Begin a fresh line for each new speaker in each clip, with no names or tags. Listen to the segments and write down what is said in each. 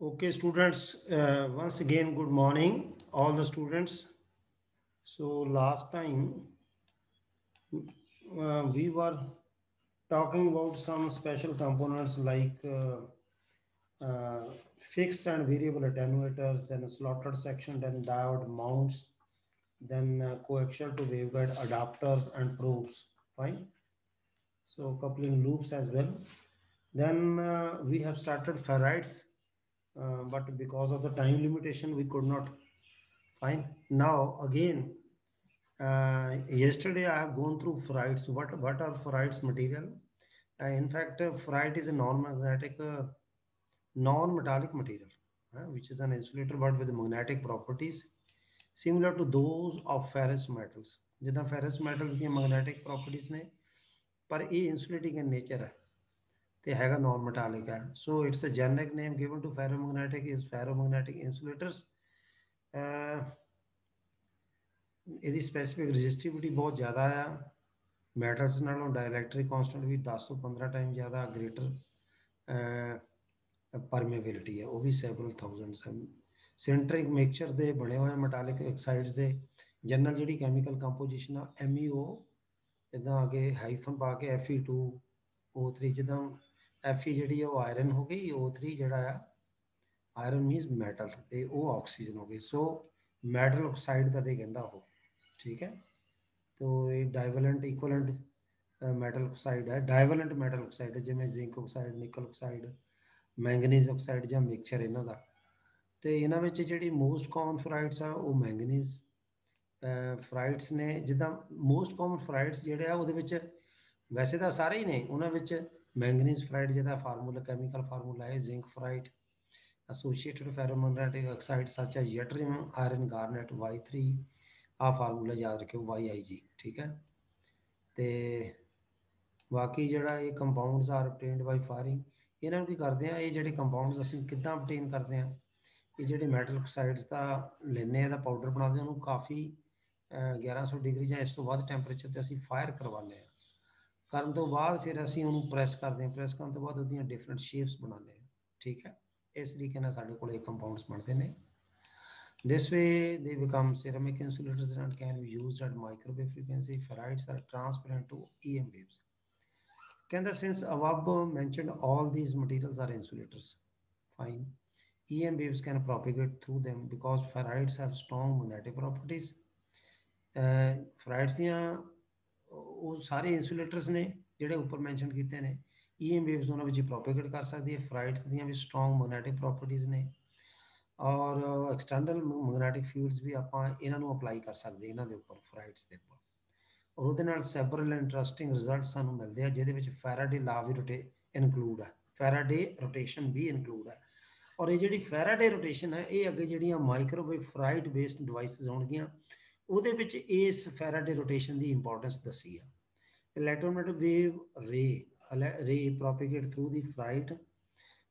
Okay, students, once again, good morning, all the students. So, last time we were talking about some special components like fixed and variable attenuators, then a slotted section, then diode mounts, then coaxial to waveguide adapters and probes. Fine. So, coupling loops as well. Then we have started ferrites, but because of the time limitation, we could not. Fine. Now again, yesterday I have gone through ferrites. What are ferrites material? In fact, ferrite is a non-magnetic, non-metallic material, which is an insulator but with magnetic properties similar to those of ferrous metals. ਜਿੱਦਾਂ ferrous metals ਦੀਆਂ magnetic properties ਨੇ, ਪਰ ਇਹ insulating in nature ਹੈ ਤੇ ਹੈਗਾ non-metallic ਹੈ. So it's a generic name given to ferromagnetic is ferromagnetic insulators. Uh, ਇਹਦੀ ਸਪੈਸੀਫਿਕ ਰੈਜ਼ਿਸਟਿਵਿਟੀ ਬਹੁਤ ਜ਼ਿਆਦਾ ਆ ਮੈਟਲਸ ਨਾਲੋਂ ਡਾਇਲੈਕਟ੍ਰਿਕ ਕਾਂਸਟੈਂਟ ਵੀ 10 ਤੋਂ 15 ਟਾਈਮ ਜ਼ਿਆਦਾ ਗ੍ਰੇਟਰ ਪਰਮੇਬਿਲਿਟੀ ਹੈ ਉਹ ਵੀ ਸੈਵਰਲ ਥਾਊਜ਼ੈਂਡਸ ਹੈ ਸੈਂਟਰਿਕ ਮਿਕਸਚਰ ਦੇ ਬਣੇ ਹੋਏ ਮੈਟਾਲਿਕ ਆਕਸਾਈਡਸ ਦੇ ਜਨਰਲ ਜਿਹੜੀ ਕੈਮੀਕਲ ਕੰਪੋਜੀਸ਼ਨ ਆ MEO ਇੱਦਾਂ ਅੱਗੇ ਹਾਈਫਨ ਪਾ ਕੇ Fe2O3 ਜਿੱਦਾਂ Fe ਜਿਹੜੀ ਆ ਉਹ ਆਇਰਨ ਹੋ ਗਈ O3 ਜਿਹੜਾ ਆ ਆਇਰਨ ਮੀਨਸ ਮੈਟਲ ਤੇ ਉਹ ਆਕਸੀਜਨ ਹੋ ਗਈ ਸੋ ਮੈਟਲ ਆਕਸਾਈਡ ਦਾ ਦੇ ਕਹਿੰਦਾ ਉਹ ठीक है तो ये डाइवेलेंट इक्वलेंट मैटल ऑक्साइड है डाइवेलेंट मैटल ऑक्साइड है जिमें जिंक ऑक्साइड निकल ऑक्साइड मैंगनीज ऑक्साइड ਜਾਂ ਮਿਕਸਚਰ ਇਹਨਾਂ ਦਾ ਤੇ ਇਹਨਾਂ ਵਿੱਚ ਜਿਹੜੀ ਮੋਸਟ ਕਾਮਨ ਫਰਾਈਡਸ ਆ ਉਹ ਮੈਂਗਨੀਜ਼ ਫਰਾਈਡਸ ਨੇ ਜਿੱਦਾਂ ਮੋਸਟ ਕਾਮਨ ਫਰਾਈਡਸ ਜਿਹੜੇ ਆ ਉਹਦੇ ਵਿੱਚ ਵੈਸੇ ਤਾਂ ਸਾਰੇ ਹੀ ਨੇ ਉਹਨਾਂ ਵਿੱਚ ਮੈਂਗਨੀਜ਼ ਫਰਾਈਡ ਜਿਹਦਾ ਫਾਰਮੂਲਾ ਕੈਮੀਕਲ ਫਾਰਮੂਲਾ ਹੈ zinc fried associated ferromagnetic oxide such as yttrium iron garnet Y3 ਆ ਫਾਰਮੂਲਾ ਯਾਦ ਰੱਖਿਓ YIG ਠੀਕ ਹੈ ਤੇ ਬਾਕੀ ਜਿਹੜਾ ਇਹ ਕੰਪਾਊਂਡਸ ਆਰ obtained ਬਾਈ ਫਾਇਰਿੰਗ ਇਹਨਾਂ ਨੂੰ ਕੀ ਕਰਦੇ ਆ ਇਹ ਜਿਹੜੇ ਕੰਪਾਊਂਡਸ ਅਸੀਂ ਕਿੱਦਾਂ obtain ਕਰਦੇ ਆ ਇਹ ਜਿਹੜੇ ਮੈਟਲ ਆਕਸਾਈਡਸ ਦਾ ਲੈਂਦੇ ਆ ਦਾ ਪਾਊਡਰ ਬਣਾਉਂਦੇ ਉਹਨੂੰ ਕਾਫੀ 1100 ਡਿਗਰੀ ਜਾਂ ਇਸ ਤੋਂ ਵੱਧ ਟੈਂਪਰੇਚਰ ਤੇ ਅਸੀਂ ਫਾਇਰ ਕਰਵਾਉਂਦੇ ਆ ਕਰਨ ਤੋਂ ਬਾਅਦ ਫਿਰ ਅਸੀਂ ਉਹਨੂੰ ਪ੍ਰੈਸ ਕਰਦੇ ਆ ਪ੍ਰੈਸ ਕਰਨ ਤੋਂ ਬਾਅਦ ਉਹਦੀਆਂ ਡਿਫਰੈਂਟ ਸ਼ੇਪਸ ਬਣਾਉਂਦੇ ਆ ਠੀਕ ਹੈ ਇਸ ਤਰੀਕੇ ਨਾਲ ਸਾਡੇ ਕੋਲ ਇਹ ਕੰਪਾਊਂਡਸ ਬਣਦੇ ਨੇ This way, they become ceramic insulators and can be used at microwave frequency. Ferrites are transparent to EM waves. Can since above mentioned all these materials are insulators, fine. EM waves can propagate through them because ferrites have strong magnetic properties. Ferrites ਦੀਆਂ ਉਹ ਸਾਰੇ insulators ਨੇ ਜਿਹੜੇ ਉੱਪਰ mention ਕੀਤੇ ਨੇ EM waves ਉਹਨਾਂ ਵਿੱਚ ਪ੍ਰੋਪੇਗੇਟ ਕਰ ਸਕਦੀ ਹੈ ferrites ਦੀਆਂ ਵੀ strong magnetic properties ਨੇ ਔਰ ਐਕਸਟਰਨਲ ਮੈਗਨੈਟਿਕ ਫੀਲਡਸ ਵੀ ਆਪਾਂ ਇਹਨਾਂ ਨੂੰ ਅਪਲਾਈ ਕਰ ਸਕਦੇ ਇਹਨਾਂ ਦੇ ਉੱਪਰ ਫਰਾਈਡਸ ਦੇ ਉੱਪਰ ਔਰ ਉਹਦੇ ਨਾਲ ਸੈਵਰਲ ਇੰਟਰਸਟਿੰਗ ਰਿਜ਼ਲਟ ਸਾਨੂੰ ਮਿਲਦੇ ਆ ਜਿਹਦੇ ਵਿੱਚ ਫੈਰਾਡੇ ਲਾ ਵੀ ਇਨਕਲੂਡ ਹੈ ਫੈਰਾਡੇ ਰੋਟੇਸ਼ਨ ਵੀ ਇਨਕਲੂਡ ਹੈ ਔਰ ਇਹ ਜਿਹੜੀ ਫੈਰਾਡੇ ਰੋਟੇਸ਼ਨ ਹੈ ਇਹ ਅੱਗੇ ਜਿਹੜੀਆਂ ਮਾਈਕ੍ਰੋਵੇਵ ਫਰਾਈਡ ਬੇਸਡ ਡਿਵਾਈਸਿਸ ਹੋਣਗੀਆਂ ਉਹਦੇ ਵਿੱਚ ਇਸ ਫੈਰਾਡੇ ਰੋਟੇਸ਼ਨ ਦੀ ਇੰਪੋਰਟੈਂਸ ਦੱਸੀ ਆ ਇਲੈਕਟ੍ਰੋਮੈਗਨੈਟਿਕ ਵੇਵ ਰੇ ਪ੍ਰੋਪੇਗੇਟ ਥਰੂ ਦੀ ਫਰਾਈਡ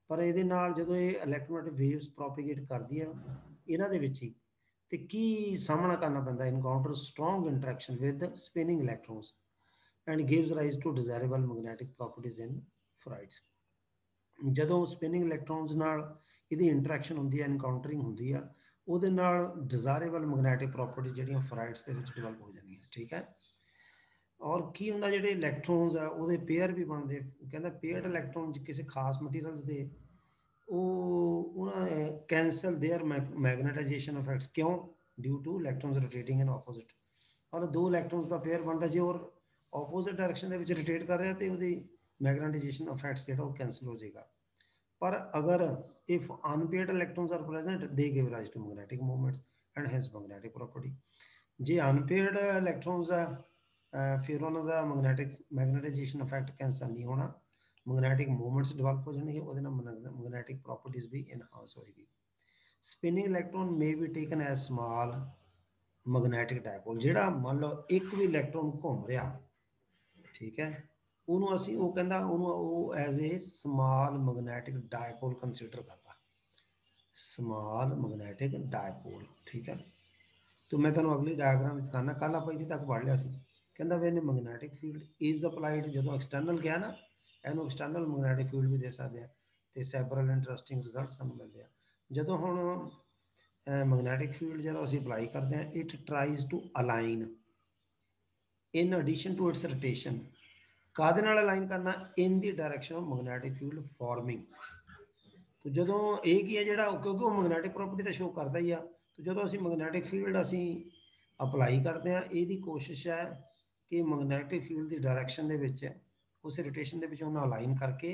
ਪਰ ਇਹਦੇ ਨਾਲ ਜਦੋਂ ਇਹ ਇਲੈਕਟ੍ਰੋਮੈਗਨੈਟਿਕ ਵੇਵਸ ਪ੍ਰੋਪੇਗੇਟ ਕਰਦੀ ਆ ਇਹਨਾਂ ਦੇ ਵਿੱਚ ਹੀ ਤੇ ਕੀ ਸਾਹਮਣਾ ਕਰਨਾ ਪੈਂਦਾ encounter strong interaction with spinning electrons and gives rise to desirable magnetic properties in ferrites ਜਦੋਂ ਸਪਿਨਿੰਗ ਇਲੈਕਟ੍ਰੋਨਸ ਨਾਲ ਇਹਦੀ ਇੰਟਰੈਕਸ਼ਨ ਹੁੰਦੀ ਹੈ ਇਨਕਾਊਂਟਰਿੰਗ ਹੁੰਦੀ ਆ ਉਹਦੇ ਨਾਲ ਡਿਜ਼ਾਇਰੇਬਲ ਮੈਗਨੈਟਿਕ ਪ੍ਰੋਪਰਟੀਜ਼ ਜਿਹੜੀਆਂ ਫਰਾਈਡਸ ਦੇ ਵਿੱਚ ਡਿਵੈਲਪ ਹੋ ਜਾਂਦੀਆਂ ਠੀਕ ਹੈ ਔਰ ਕੀ ਹੁੰਦਾ ਜਿਹੜੇ ਇਲੈਕਟ੍ਰੋਨਸ ਆ ਉਹਦੇ ਪੇਅਰ ਵੀ ਬਣਦੇ ਕਹਿੰਦਾ ਪੇਅਰਡ ਇਲੈਕਟ੍ਰੋਨ ਕਿਸੇ ਖਾਸ ਮਟੀਰੀਅਲਸ ਦੇ ਉਹ ਉਹਨਾਂ ਕੈਂਸਲ देयर ਮੈਗਨੇਟਾਈਜੇਸ਼ਨ ਇਫੈਕਟਸ ਕਿਉਂ due to electrons rotating in opposite ਔਰ ਦੋ ਇਲੈਕਟ੍ਰੋਨਸ ਦਾ ਪੇਅਰ ਬਣਦਾ ਜੇ ਔਰ ਆਪੋਜ਼ਿਟ ਡਾਇਰੈਕਸ਼ਨ ਦੇ ਵਿੱਚ ਰੋਟੇਟ ਕਰ ਰਿਹਾ ਤੇ ਉਹਦੀ ਮੈਗਨੇਟਾਈਜੇਸ਼ਨ ਇਫੈਕਟਸ ਜਿਹੜਾ ਉਹ ਕੈਂਸਲ ਹੋ ਜਾਏਗਾ ਪਰ ਅਗਰ if unpaired electrons are present they give rise to magnetic movements and hence magnetic property ਜੇ ਅਨਪੇਅਰਡ ਇਲੈਕਟ੍ਰੋਨਸ ਆ ਫਿਰ ਉਹਨਾਂ ਦਾ ਮੈਗਨੇਟਾਈਜੇਸ਼ਨ ਇਫੈਕਟ ਕੈਂਸਲ ਨਹੀਂ ਹੋਣਾ ਮੈਗਨੈਟਿਕ ਮੂਵਮੈਂਟਸ ਡਿਵੈਲਪ ਹੋ ਜਾਣਗੇ ਉਹਦੇ ਨਾਲ ਮੈਗਨੈਟਿਕ ਪ੍ਰੋਪਰਟੀਜ਼ ਵੀ ਇਨਹਾਂਸ ਹੋਏਗੀ spinning electron may be taken as small magnetic dipole ਜਿਹੜਾ ਮੰਨ ਲਓ ਇੱਕ ਵੀ ਇਲੈਕਟ੍ਰੋਨ ਘੁੰਮ ਰਿਹਾ ਠੀਕ ਹੈ ਉਹਨੂੰ ਅਸੀਂ ਉਹ ਕਹਿੰਦਾ ਉਹਨੂੰ ਉਹ as a small magnetic dipole consider ਕਰਦਾ ਸਮਾਲ ਮੈਗਨੈਟਿਕ ਡਾਇਪੋਲ ਠੀਕ ਹੈ तो मैं ਤੁਹਾਨੂੰ ਅਗਲੀ ਡਾਇਗਰਾਮ ਵਿੱਚ ਦਿਖਾਣਾ ਕੱਲ ਆਪਾਂ ਇੱਥੇ ਤੱਕ ਪੜ੍ਹ ਲਿਆ ਸੀ ਕਹਿੰਦਾ when magnetic field is applied ਜਦੋਂ ਐਕਸਟਰਨਲ ਗਿਆ ਨਾ ਇਹਨੂੰ ਐਕਸਟਰਨਲ ਮੈਗਨੈਟਿਕ ਫੀਲਡ ਵੀ ਦੇ ਸਕਦੇ ਆ ਤੇ ਸੈਵਰਲ ਇੰਟਰਸਟਿੰਗ ਰਿਜ਼ਲਟ ਸਾਨੂੰ ਮਿਲਦੇ ਆ। ਜਦੋਂ ਹੁਣ ਮੈਗਨੈਟਿਕ ਫੀਲਡ ਜਦੋਂ ਅਸੀਂ ਅਪਲਾਈ ਕਰਦੇ ਹਾਂ, it tries to align in addition to its rotation. ਕਾਹਦੇ ਨਾਲ ਅਲਾਈਨ ਕਰਨਾ? In the direction of magnetic field forming. ਤੇ ਜਦੋਂ ਇਹ ਕੀ ਹੈ ਜਿਹੜਾ, ਕਿਉਂਕਿ ਉਹ ਮੈਗਨੈਟਿਕ ਪ੍ਰੋਪਰਟੀ ਤਾਂ ਸ਼ੋ ਕਰਦਾ ਹੀ ਆ, ਤੇ ਜਦੋਂ ਅਸੀਂ ਮੈਗਨੈਟਿਕ ਫੀਲਡ ਅਸੀਂ ਅਪਲਾਈ ਕਰਦੇ ਹਾਂ, ਇਹਦੀ ਕੋਸ਼ਿਸ਼ ਹੈ ਕਿ ਮੈਗਨੈਟਿਕ ਫੀਲਡ ਦੀ ਡਾਇਰੈਕਸ਼ਨ ਦੇ ਵਿੱਚ ਉਸ ਰੋਟੇਸ਼ਨ ਦੇ ਵਿੱਚ ਉਹਨਾਂ ਅਲਾਈਨ ਕਰਕੇ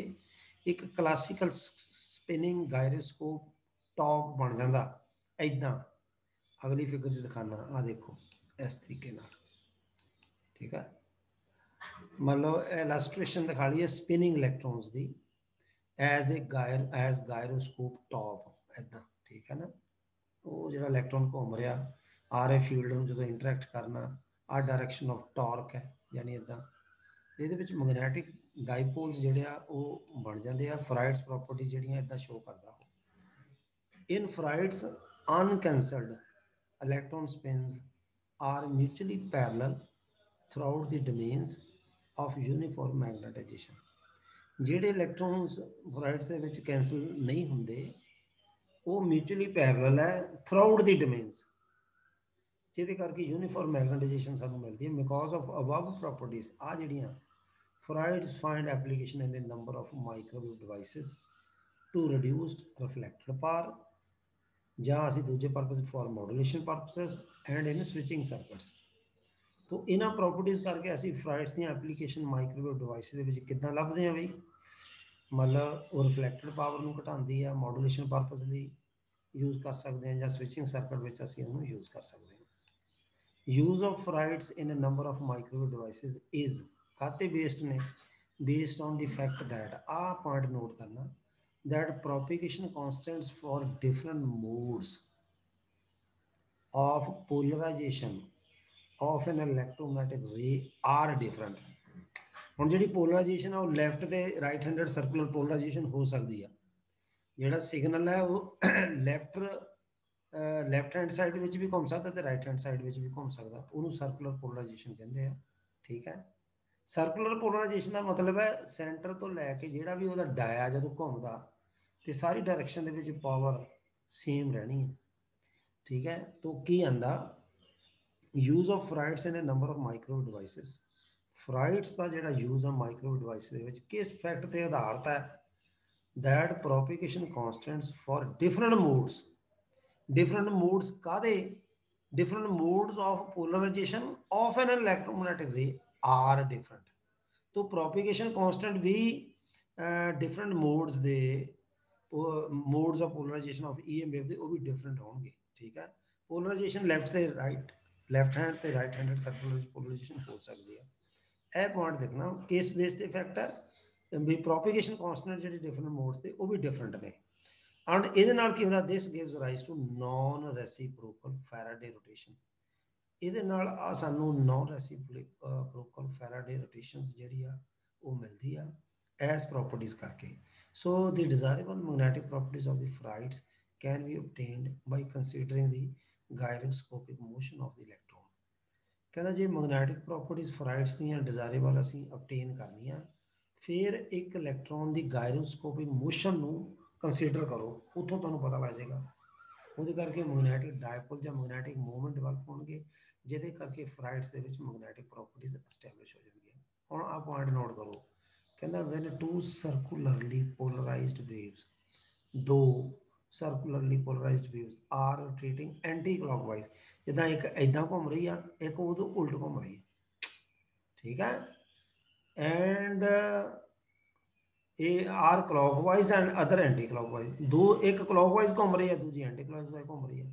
ਇੱਕ ਕਲਾਸੀਕਲ ਸਪਿਨਿੰਗ ਗਾਇਰੋਸਕੋਪ ਟੌਪ ਬਣ ਜਾਂਦਾ ਇੱਦਾਂ। ਅਗਲੀ ਫਿਗਰ 'ਚ ਦਿਖਾਉਣਾ, ਆਹ ਦੇਖੋ ਇਸ ਤਰੀਕੇ ਨਾਲ, ਠੀਕ ਹੈ। ਮਤਲਬ ਇਲਸਟ੍ਰੇਸ਼ਨ ਦਿਖਾ ਲਈ ਹੈ ਸਪਿਨਿੰਗ ਇਲੈਕਟ੍ਰੋਨਸ ਦੀ ਐਜ਼ ਗਾਇਰੋਸਕੋਪ ਟੌਪ ਇੱਦਾਂ, ਠੀਕ ਹੈ ਨਾ। ਉਹ ਜਿਹੜਾ ਇਲੈਕਟ੍ਰੋਨ ਘੁੰਮ ਰਿਹਾ ਆਰ ਐ ਫੀਲਡ ਨੂੰ ਜਦੋਂ ਇੰਟਰੈਕਟ ਕਰਨਾ, ਆਹ ਡਾਇਰੈਕਸ਼ਨ ਆਫ ਟਾਰਕ ਹੈ, ਯਾਨੀ ਇੱਦਾਂ। ਇਹਦੇ ਵਿੱਚ ਮੈਗਨੈਟਿਕ ਡਾਈਪੋਲਸ ਜਿਹੜੇ ਆ ਉਹ ਬਣ ਜਾਂਦੇ ਆ। ਫਰਾਈਡਸ ਪ੍ਰੋਪਰਟੀ ਜਿਹੜੀਆਂ ਇੱਦਾਂ ਸ਼ੋ ਕਰਦਾ। ਇਨ ਫਰਾਈਡਸ ਅਨਕੈਂਸਲਡ electron spins are mutually parallel throughout the domains of uniform magnetization। ਜਿਹੜੇ ਇਲੈਕਟ੍ਰੋਨਸ ਫਰਾਈਡਸ ਦੇ ਵਿੱਚ ਕੈਂਸਲ ਨਹੀਂ ਹੁੰਦੇ, ਉਹ ਮਿਊਚੁਅਲੀ ਪੈਰਲਲ ਹੈ ਥਰੂਆਊਟ ਦੀ ਡੋਮੇਨਸ, ਜਿਹਦੇ ਕਰਕੇ ਯੂਨੀਫਾਰਮ ਮੈਗਨੇਟਾਈਜੇਸ਼ਨ ਸਾਨੂੰ ਮਿਲਦੀ ਹੈ ਬਿਕੋਜ਼ ਆਫ ਅਬਵ ਪ੍ਰੋਪਰਟੀਜ਼। ਆ ਜਿਹੜੀਆਂ ferrites find application in a number of microwave devices to reduced reflected power, ਜਾਂ ਅਸੀਂ ਦੂਜੇ purpose for modulation purposes and in switching circuits. तो इन्हां प्रॉपर्टीज़ करके असी फ्राइड्स दी एप्लीकेशन माइक्रोवेव डिवाइस दे विच किद्दां लभदे हां बई, मतलब वो रिफ्लैक्टेड पावर नूं घटाउंदी है, मॉडूलेशन परपस लई यूज़ कर सकते हैं, जां स्विचिंग सर्किट विच असी उहनूं यूज़ कर सकते हैं। Use of ferrites in a number of microwave devices is काते बेस्ड ने, based on the fact that, आ पॉइंट नोट करना, that propagation constants for different modes of polarization of an electromagnetic ray are different। ਹੁਣ ਜਿਹੜੀ polarisation ਆ ਉਹ left ਤੇ right handed circular polarisation ਹੋ ਸਕਦੀ ਆ। ਜਿਹੜਾ ਸਿਗਨਲ ਹੈ ਉਹ ਲੈਫਟ ਹੈਂਡ ਸਾਈਡ ਵਿੱਚ ਵੀ ਘੁੰਮ ਸਕਦਾ ਤੇ ਰਾਈਟ ਹੈਂਡ ਸਾਈਡ ਵਿੱਚ ਵੀ ਘੁੰਮ ਸਕਦਾ, ਉਹਨੂੰ ਸਰਕੂਲਰ ਪੋਲਰਾਈਜੇਸ਼ਨ ਕਹਿੰਦੇ ਆ, ਠੀਕ ਹੈ। ਸਰਕੂਲਰ ਪੋਲਰਾਈਜੇਸ਼ਨ ਦਾ ਮਤਲਬ ਹੈ ਸੈਂਟਰ ਤੋਂ ਲੈ ਕੇ ਜਿਹੜਾ ਵੀ ਉਹਦਾ ਡਾਇਆ ਜਦੋਂ ਘੁੰਮਦਾ ਤੇ ਸਾਰੀ ਡਾਇਰੈਕਸ਼ਨ ਦੇ ਵਿੱਚ ਪਾਵਰ ਸੇਮ ਰਹਿਣੀ ਹੈ, ਠੀਕ ਹੈ। तो की आंदा use of ferrites in a number of microwave devices. Ferrites का जिहड़ा यूज़ है माइक्रोवेव डिवाइस दे विच किस फैक्ट ते आधारित है, that propagation constants for different modes कादे, different modes of polarization of an electromagnetic ray are different. तो प्रोपिगेशन कॉन्स्टेंट भी डिफरेंट मूड्स दे modes of polarization of EM wave दे वो भी डिफरेंट होंगे, ठीक है। पोलराइजेशन लैफ्ट से राइट, लैफ्ट हैंड से राइट हैंडेड सर्कुलर पोलराइजेशन हो सकती है। यह पॉइंट देखना केस बेस्ड इफेक्ट है भी प्रोपिगेशन कॉन्स्टेंट जो डिफरेंट मोड्स से वो भी डिफरेंट ने। एंड ये की होता this gives rise to non reciprocal Faraday rotation. ये सानू नॉन रेसिप्रोकल फैराडे रोटेशन जी वो मिलती है एज प्रॉपर्टीज करके। So the desirable magnetic properties of the ferrites can be obtained by considering the gyroscopic motion of the electron। कहना जे magnetic properties Freud's ਦੀਆਂ डिजायरेबल ਅਸੀਂ obtain ਕਰਨੀਆਂ, ਫਿਰ ਇੱਕ ਇਲੈਕਟ੍ਰੋਨ ਦੀ ਗਾਇਰੋਸਕੋਪਿਕ ਮੋਸ਼ਨ ਨੂੰ ਕੰਸੀਡਰ ਕਰੋ, ਉੱਥੋਂ ਤੁਹਾਨੂੰ ਪਤਾ ਲੱਗ ਜਾਏਗਾ। ਉਹਦੇ ਕਰਕੇ ਮੈਗਨੈਟਿਕ ਡਾਇਪੋਲ ਜਾਂ ਮੈਗਨੈਟਿਕ ਮੂਵਮੈਂਟ ਡਿਵੈਲਪ ਹੋਣਗੇ, ਜਿਹਦੇ ਕਰਕੇ ਫਰਾਈਡਸ ਦੇ ਵਿੱਚ ਮੈਗਨੈਟਿਕ ਪ੍ਰੋਪਰਟੀਜ਼ ਐਸਟੈਬਲਿਸ਼ ਹੋ ਜਾਣਗੀਆਂ। ਹੁਣ ਆਹ ਪੁਆਇੰਟ ਨੋਟ ਕਰੋ, ਕਹਿੰਦਾ when two circularly polarized waves, ਦੋ circularly polarized waves are rotating anti clockwise, जिदा एक इदा घूम रही है, एक उदो उल्ट घूम रही है, ठीक है। एंड ये are clockwise and other anti clockwise, दो एक क्लॉकवाइज घूम रही है, दूजी एंटी क्लॉकवाइज घूम रही है।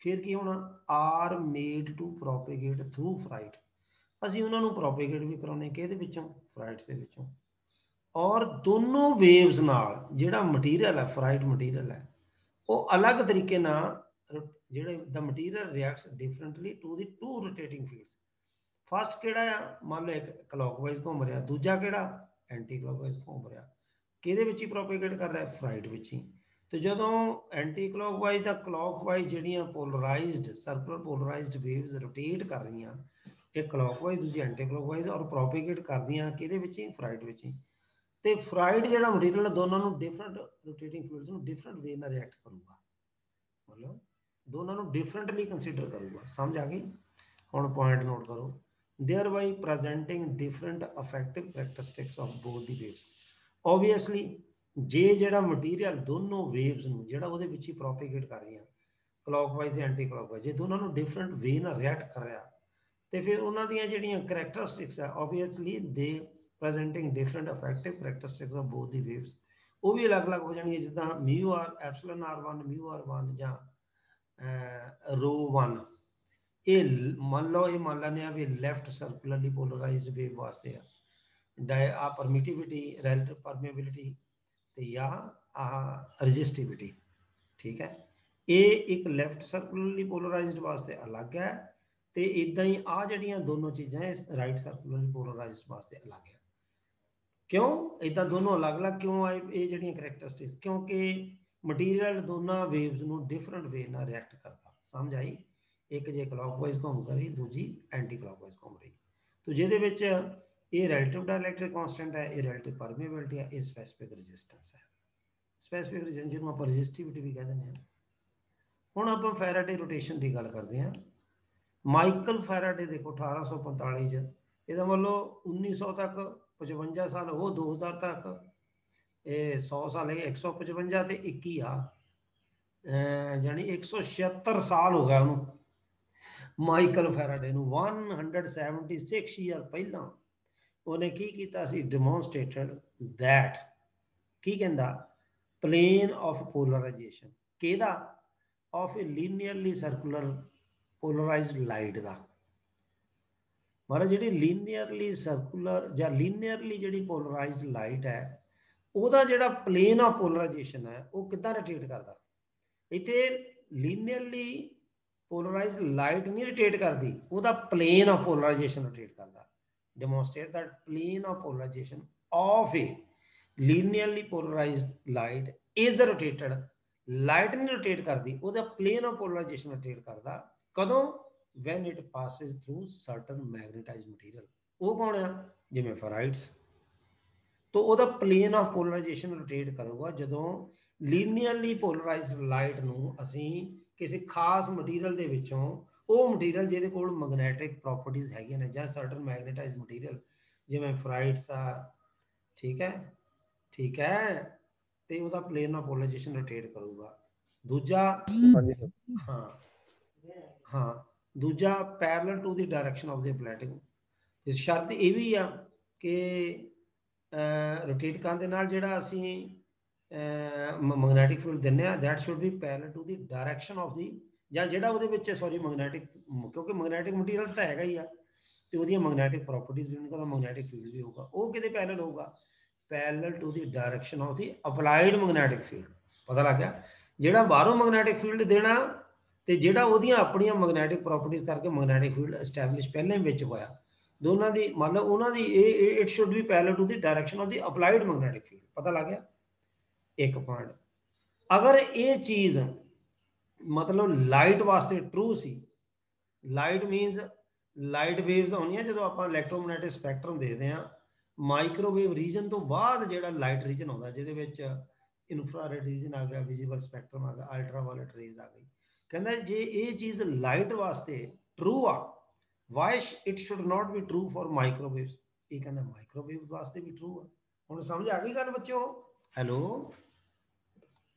फिर की होना, are made to propagate through ferrite, असीं उन्होंने प्रोपेगेट भी कराने किहदे विचों, फ्राइड्स दे विचों। और दोनों वेव्स नाल जिहड़ा मटीरियल है, फ्राइड मटीरियल है, वो अलग तरीके ना जिहड़े the material reacts differently to the two rotating fields. First किहड़ा आ, मान लो एक क्लॉकवाइज घूम रहा, दूजा किहड़ा एंटी क्लॉकवाइज घूम रहा, किहदे विच ही प्रोपेगेट कर रहा है, फ्राइड विच ही। तो जदों एंटी क्लॉकवाइज दा क्लॉकवाइज जिहड़ियां polarized circular polarized waves rotate कर रही, एक क्लॉकवाइज दूजी एंटी क्लॉकवाइज, और प्रोपेगेट कर दी किहदे विच ही, फ्राइड विच ही। ਤੇ ਫਰਾਈਡ ਜਿਹੜਾ ਮਟੀਰੀਅਲ ਦੋਨਾਂ ਨੂੰ ਡਿਫਰੈਂਟ ਰੋਟੇਟਿੰਗ ਫਲੂਇਡਸ ਨੂੰ ਡਿਫਰੈਂਟ ਵੇ ਨਾਲ ਰਿਐਕਟ ਕਰੂਗਾ, ਮਤਲਬ ਦੋਨਾਂ ਨੂੰ ਡਿਫਰੈਂਟਲੀ ਕੰਸੀਡਰ ਕਰੂਗਾ। ਸਮਝ ਆ ਗਈ? ਹੁਣ ਪੁਆਇੰਟ ਨੋਟ ਕਰੋ, thereby presenting different affective characteristics of both the waves। obviously ਜੇ ਜਿਹੜਾ ਮਟੀਰੀਅਲ ਦੋਨੋਂ waves ਨੂੰ ਜਿਹੜਾ ਉਹਦੇ ਵਿੱਚ ਹੀ ਪ੍ਰੋਪੇਗੇਟ ਕਰ ਰਹੀਆਂ ਕਲੌਕਵਾਈਜ਼ ਤੇ ਐਂਟੀ ਕਲੌਕਵਾਈਜ਼, ਜੇ ਦੋਨਾਂ ਨੂੰ ਡਿਫਰੈਂਟ ਵੇ ਨਾਲ ਰਿਐਕਟ ਕਰ ਰਿਹਾ ਤੇ ਫਿਰ ਉਹਨਾਂ ਦੀਆਂ ਜਿਹੜੀਆਂ ਕਰੈਕਟਰਿਸਟਿਕਸ ਆ obviously they presenting different affective characteristics of both the waves, ਉਹ ਵੀ ਅਲੱਗ-ਅਲੱਗ ਹੋ ਜਾਣਗੇ। ਜਿੱਦਾਂ ਮਿਊ ਆਰ ਐਪਸਿਲਨ r1 ਮਿਊ r1 ਜਾਂ ਰੋ 1, ਇਹ ਮੰਨ ਲਓ, ਇਹ ਮੰਨ ਲੈਂਦੇ ਆ ਵੀ ਲੈਫਟ ਸਰਕੂਲਰਲੀ ਪੋਲਰਾਈਜ਼ਡ ਵੇਵ ਵਾਸਤੇ ਆ ਪਰਮਿਟਿਵਿਟੀ, ਰੈਲੇਟਿਵ ਪਰਮੇਬਿਲਿਟੀ ਤੇ ਜਾਂ ਆਹ ਰੈਜ਼ਿਸਟਿਵਿਟੀ, ਠੀਕ ਹੈ। ਇਹ ਇੱਕ ਲੈਫਟ ਸਰਕੂਲਰਲੀ ਪੋਲਰਾਈਜ਼ਡ ਵਾਸਤੇ ਅਲੱਗ ਹੈ ਤੇ ਇਦਾਂ ਹੀ ਆ ਜਿਹੜੀਆਂ ਦੋਨੋਂ ਚੀਜ਼ਾਂ ਇਸ ਰਾਈਟ ਸਰਕੂਲਰਲੀ ਪੋਲਰਾਈਜ਼ਡ ਵਾਸਤੇ ਅਲੱਗ ਹੈ। ਕਿਉਂ ਇਦਾਂ ਦੋਨੋਂ ਅਲੱਗ-ਅਲੱਗ ਕਿਉਂ ਆਏ ਇਹ ਜਿਹੜੀਆਂ ਕਰੈਕਟਰਿਸਟਿਕਸ? ਕਿਉਂਕਿ ਮਟੀਰੀਅਲ ਦੋਨਾਂ ਵੇਵਸ ਨੂੰ ਡਿਫਰੈਂਟ ਵੇ ਨਾਲ ਰਿਐਕਟ ਕਰਦਾ। ਸਮਝ ਆਈ? ਇੱਕ ਜੇ ਕਲੌਕਵਾਈਜ਼ ਘੁੰਮ ਰਹੀ, ਦੂਜੀ ਐਂਟੀ ਕਲੌਕਵਾਈਜ਼ ਘੁੰਮ ਰਹੀ। तो ਜਿਹਦੇ ਵਿੱਚ ਇਹ ਰਿਲੇਟਿਵ ਡਾਇਲੈਕਟ੍ਰਿਕ ਕਾਂਸਟੈਂਟ ਹੈ, ਇਹ ਰਿਲੇਟਿਵ ਪਰਮੇਬਿਲਿਟੀ ਹੈ, ਇਹ ਸਪੈਸੀਫਿਕ ਰੈਜ਼ਿਸਟੈਂਸ ਹੈ। ਸਪੈਸੀਫਿਕ ਰੈਜ਼ਿਸਟੈਂਸ ਜਿਹਨੂੰ ਆਪਾਂ ਰੈਜ਼ਿਸਟਿਵਿਟੀ ਵੀ ਕਹਿ ਦਿੰਦੇ ਹਾਂ। ਹੁਣ ਆਪਾਂ ਫੈਰਾਡੇ ਰੋਟੇਸ਼ਨ ਦੀ ਗੱਲ ਕਰਦੇ ਹਾਂ। ਮਾਈਕਲ ਫੈਰਾਡੇ ਦੇਖੋ 1845 ਚ, ਇਹਦਾ ਮਤਲਬ 1900 ਤੱਕ 55 ਸਾਲ, ਉਹ 2000 ਤੱਕ, ਇਹ 100 ਸਾਲ ਹੈ, 155 ਤੇ 21 ਆ, ਜਾਨੀ 176 ਸਾਲ ਹੋ ਗਿਆ ਉਹਨੂੰ, ਮਾਈਕਲ ਫੈਰਾਡੇ ਨੂੰ। 176 ਈਅਰ ਪਹਿਲਾਂ ਉਹਨੇ ਕੀ ਕੀਤਾ ਸੀ? ਡੈਮੋਨਸਟ੍ਰੇਟਡ ਦੈਟ, ਕੀ ਕਹਿੰਦਾ? ਪਲੇਨ ਆਫ ਪੋਲਰਾਈਜੇਸ਼ਨ ਕਿਹਦਾ? ਆਫ ए ਲੀਨੀਅਰਲੀ ਸਰਕੂਲਰ ਪੋਲਰਾਈਜ਼ਡ ਲਾਈਟ ਦਾ। ਮਤਲਬ ਜਿਹੜੀ ਲੀਨੀਅਰਲੀ ਸਰਕੂਲਰ ਜਾਂ ਲੀਨੀਅਰਲੀ ਜਿਹੜੀ ਪੋਲਰਾਈਜ਼ਡ ਲਾਈਟ ਹੈ, ਉਹਦਾ ਜਿਹੜਾ ਪਲੇਨ ਆਫ ਪੋਲਰਾਈਜੇਸ਼ਨ ਹੈ ਉਹ ਕਿੱਦਾਂ ਰੋਟੇਟ ਕਰਦਾ? ਇੱਥੇ ਲੀਨੀਅਰਲੀ ਪੋਲਰਾਈਜ਼ਡ ਲਾਈਟ ਨਹੀਂ ਰੋਟੇਟ ਕਰਦੀ, ਉਹਦਾ ਪਲੇਨ ਆਫ ਪੋਲਰਾਈਜੇਸ਼ਨ ਰੋਟੇਟ ਕਰਦਾ। Demonstrate that plane of polarization of a linearly polarized light is rotated. Light ਨਹੀਂ ਰੋਟੇਟ ਕਰਦੀ, ਉਹਦਾ ਪਲੇਨ ਆਫ ਪੋਲਰਾਈਜੇਸ਼ਨ ਰੋਟੇਟ ਕਰਦਾ। ਕਦੋਂ? when it passes through certain magnetized material। ਉਹ ਕੌਣ ਆ? ਜਿਵੇਂ ਫੈਰਾਈਡਸ। तो ਉਹਦਾ ਪਲੇਨ ਆਫ ਪੋਲਰਾਈਜੇਸ਼ਨ ਰੋਟੇਟ ਕਰੂਗਾ ਜਦੋਂ ਲੀਨੀਅਰਲੀ ਪੋਲਰਾਈਜ਼ਡ ਲਾਈਟ ਨੂੰ ਅਸੀਂ ਕਿਸੇ ਖਾਸ ਮਟੀਰੀਅਲ ਦੇ ਵਿੱਚੋਂ, ਉਹ ਮਟੀਰੀਅਲ ਜਿਹਦੇ ਕੋਲ ਮੈਗਨੈਟਿਕ ਪ੍ਰੋਪਰਟੀਜ਼ ਹੈਗੀਆਂ ਨੇ ਜਾਂ ਸਰਟਨ ਮੈਗਨੇਟਾਈਜ਼ਡ ਮਟੀਰੀਅਲ ਜਿਵੇਂ ਫਰਾਈਡਸ ਆ, ਠੀਕ ਹੈ, ਠੀਕ ਹੈ, ਤੇ ਉਹਦਾ ਪਲੇਨ ਆਫ ਪੋਲਰਾਈਜੇਸ਼ਨ ਰੋਟੇਟ ਕਰੂਗਾ। ਦੂਜਾ ਹਾਂ ਹਾਂ ਦੂਜਾ parallel to the direction of the applied. ਸ਼ਰਤ ਇਹ ਵੀ ਆ ਕਿ ਰੋਟੇਟ ਕਰਨ ਦੇ ਨਾਲ ਜਿਹੜਾ ਅਸੀਂ ਮੈਗਨੈਟਿਕ ਫੀਲਡ ਦਿੰਦੇ ਆ, that should be parallel to the direction of the, ਜਾਂ ਜਿਹੜਾ ਉਹਦੇ ਵਿੱਚ ਸੌਰੀ ਮੈਗਨੈਟਿਕ, ਕਿਉਂਕਿ ਮੈਗਨੈਟਿਕ ਮਟੀਰੀਅਲਸ ਤਾਂ ਹੈਗਾ ਹੀ ਆ ਤੇ ਉਹਦੀਆਂ ਮੈਗਨੈਟਿਕ ਪ੍ਰੋਪਰਟੀਜ਼ ਵੀ, ਉਹਦਾ ਮੈਗਨੈਟਿਕ ਫੀਲਡ ਵੀ ਹੋਊਗਾ। ਉਹ ਕਿਹਦੇ ਪੈਰਲਲ ਹੋਊਗਾ? Parallel to the direction of the applied magnetic field. ਪਤਾ ਲੱਗ ਗਿਆ? ਜਿਹੜਾ ਬਾਹਰੋਂ ਮੈਗਨੈਟਿਕ ਫੀਲਡ ਦੇਣਾ ਤੇ ਜਿਹੜਾ ਉਹਦੀਆਂ ਆਪਣੀਆਂ ਮੈਗਨੈਟਿਕ ਪ੍ਰੋਪਰਟੀਜ਼ ਕਰਕੇ ਮੈਗਨੈਟਿਕ ਫੀਲਡ ਐਸਟੈਬਲਿਸ਼ ਪਹਿਲਾਂ ਹੀ ਵਿੱਚ ਹੋਇਆ, ਦੋਨਾਂ ਦੀ ਮਤਲਬ ਉਹਨਾਂ ਦੀ ਇਹ it should be parallel to the direction of the applied magnetic field. ਪਤਾ ਲੱਗ ਗਿਆ? ਇੱਕ ਪੁਆਇੰਟ। ਅਗਰ ਇਹ ਚੀਜ਼ ਮਤਲਬ ਲਾਈਟ ਵਾਸਤੇ ਟਰੂ ਸੀ, ਲਾਈਟ ਮੀਨਸ ਲਾਈਟ ਵੇਵਸ ਆਉਂਦੀਆਂ ਜਦੋਂ ਆਪਾਂ ਇਲੈਕਟ੍ਰੋਮੈਗਨੈਟਿਕ ਸਪੈਕਟਰਮ ਦੇਖਦੇ ਹਾਂ, ਮਾਈਕ੍ਰੋਵੇਵ ਰੀਜਨ ਤੋਂ ਬਾਅਦ ਜਿਹੜਾ ਲਾਈਟ ਰੀਜਨ ਆਉਂਦਾ ਜਿਹਦੇ ਵਿੱਚ ਇਨਫਰਾਰੈਡ ਰੀਜਨ ਆ ਗਿਆ, ਵਿਜ਼ੀਬਲ ਸਪੈਕਟਰਮ ਆ ਗਿਆ, ਅਲਟਰਾਵਾਇਲਟ ਰੇਜ਼ ਆ ਗਈ। ਕਹਿੰਦਾ ਜੇ ਇਹ ਚੀਜ਼ ਲਾਈਟ ਵਾਸਤੇ ਟਰੂ ਆ, why it should not be true for microwaves. ਇਹ ਕਹਿੰਦਾ ਮਾਈਕ੍ਰੋਵੇਵ ਵਾਸਤੇ ਵੀ ਟਰੂ ਆ। ਹੁਣ ਸਮਝ ਆ ਗਈ ਗੱਲ ਬੱਚਿਓ? ਹੈਲੋ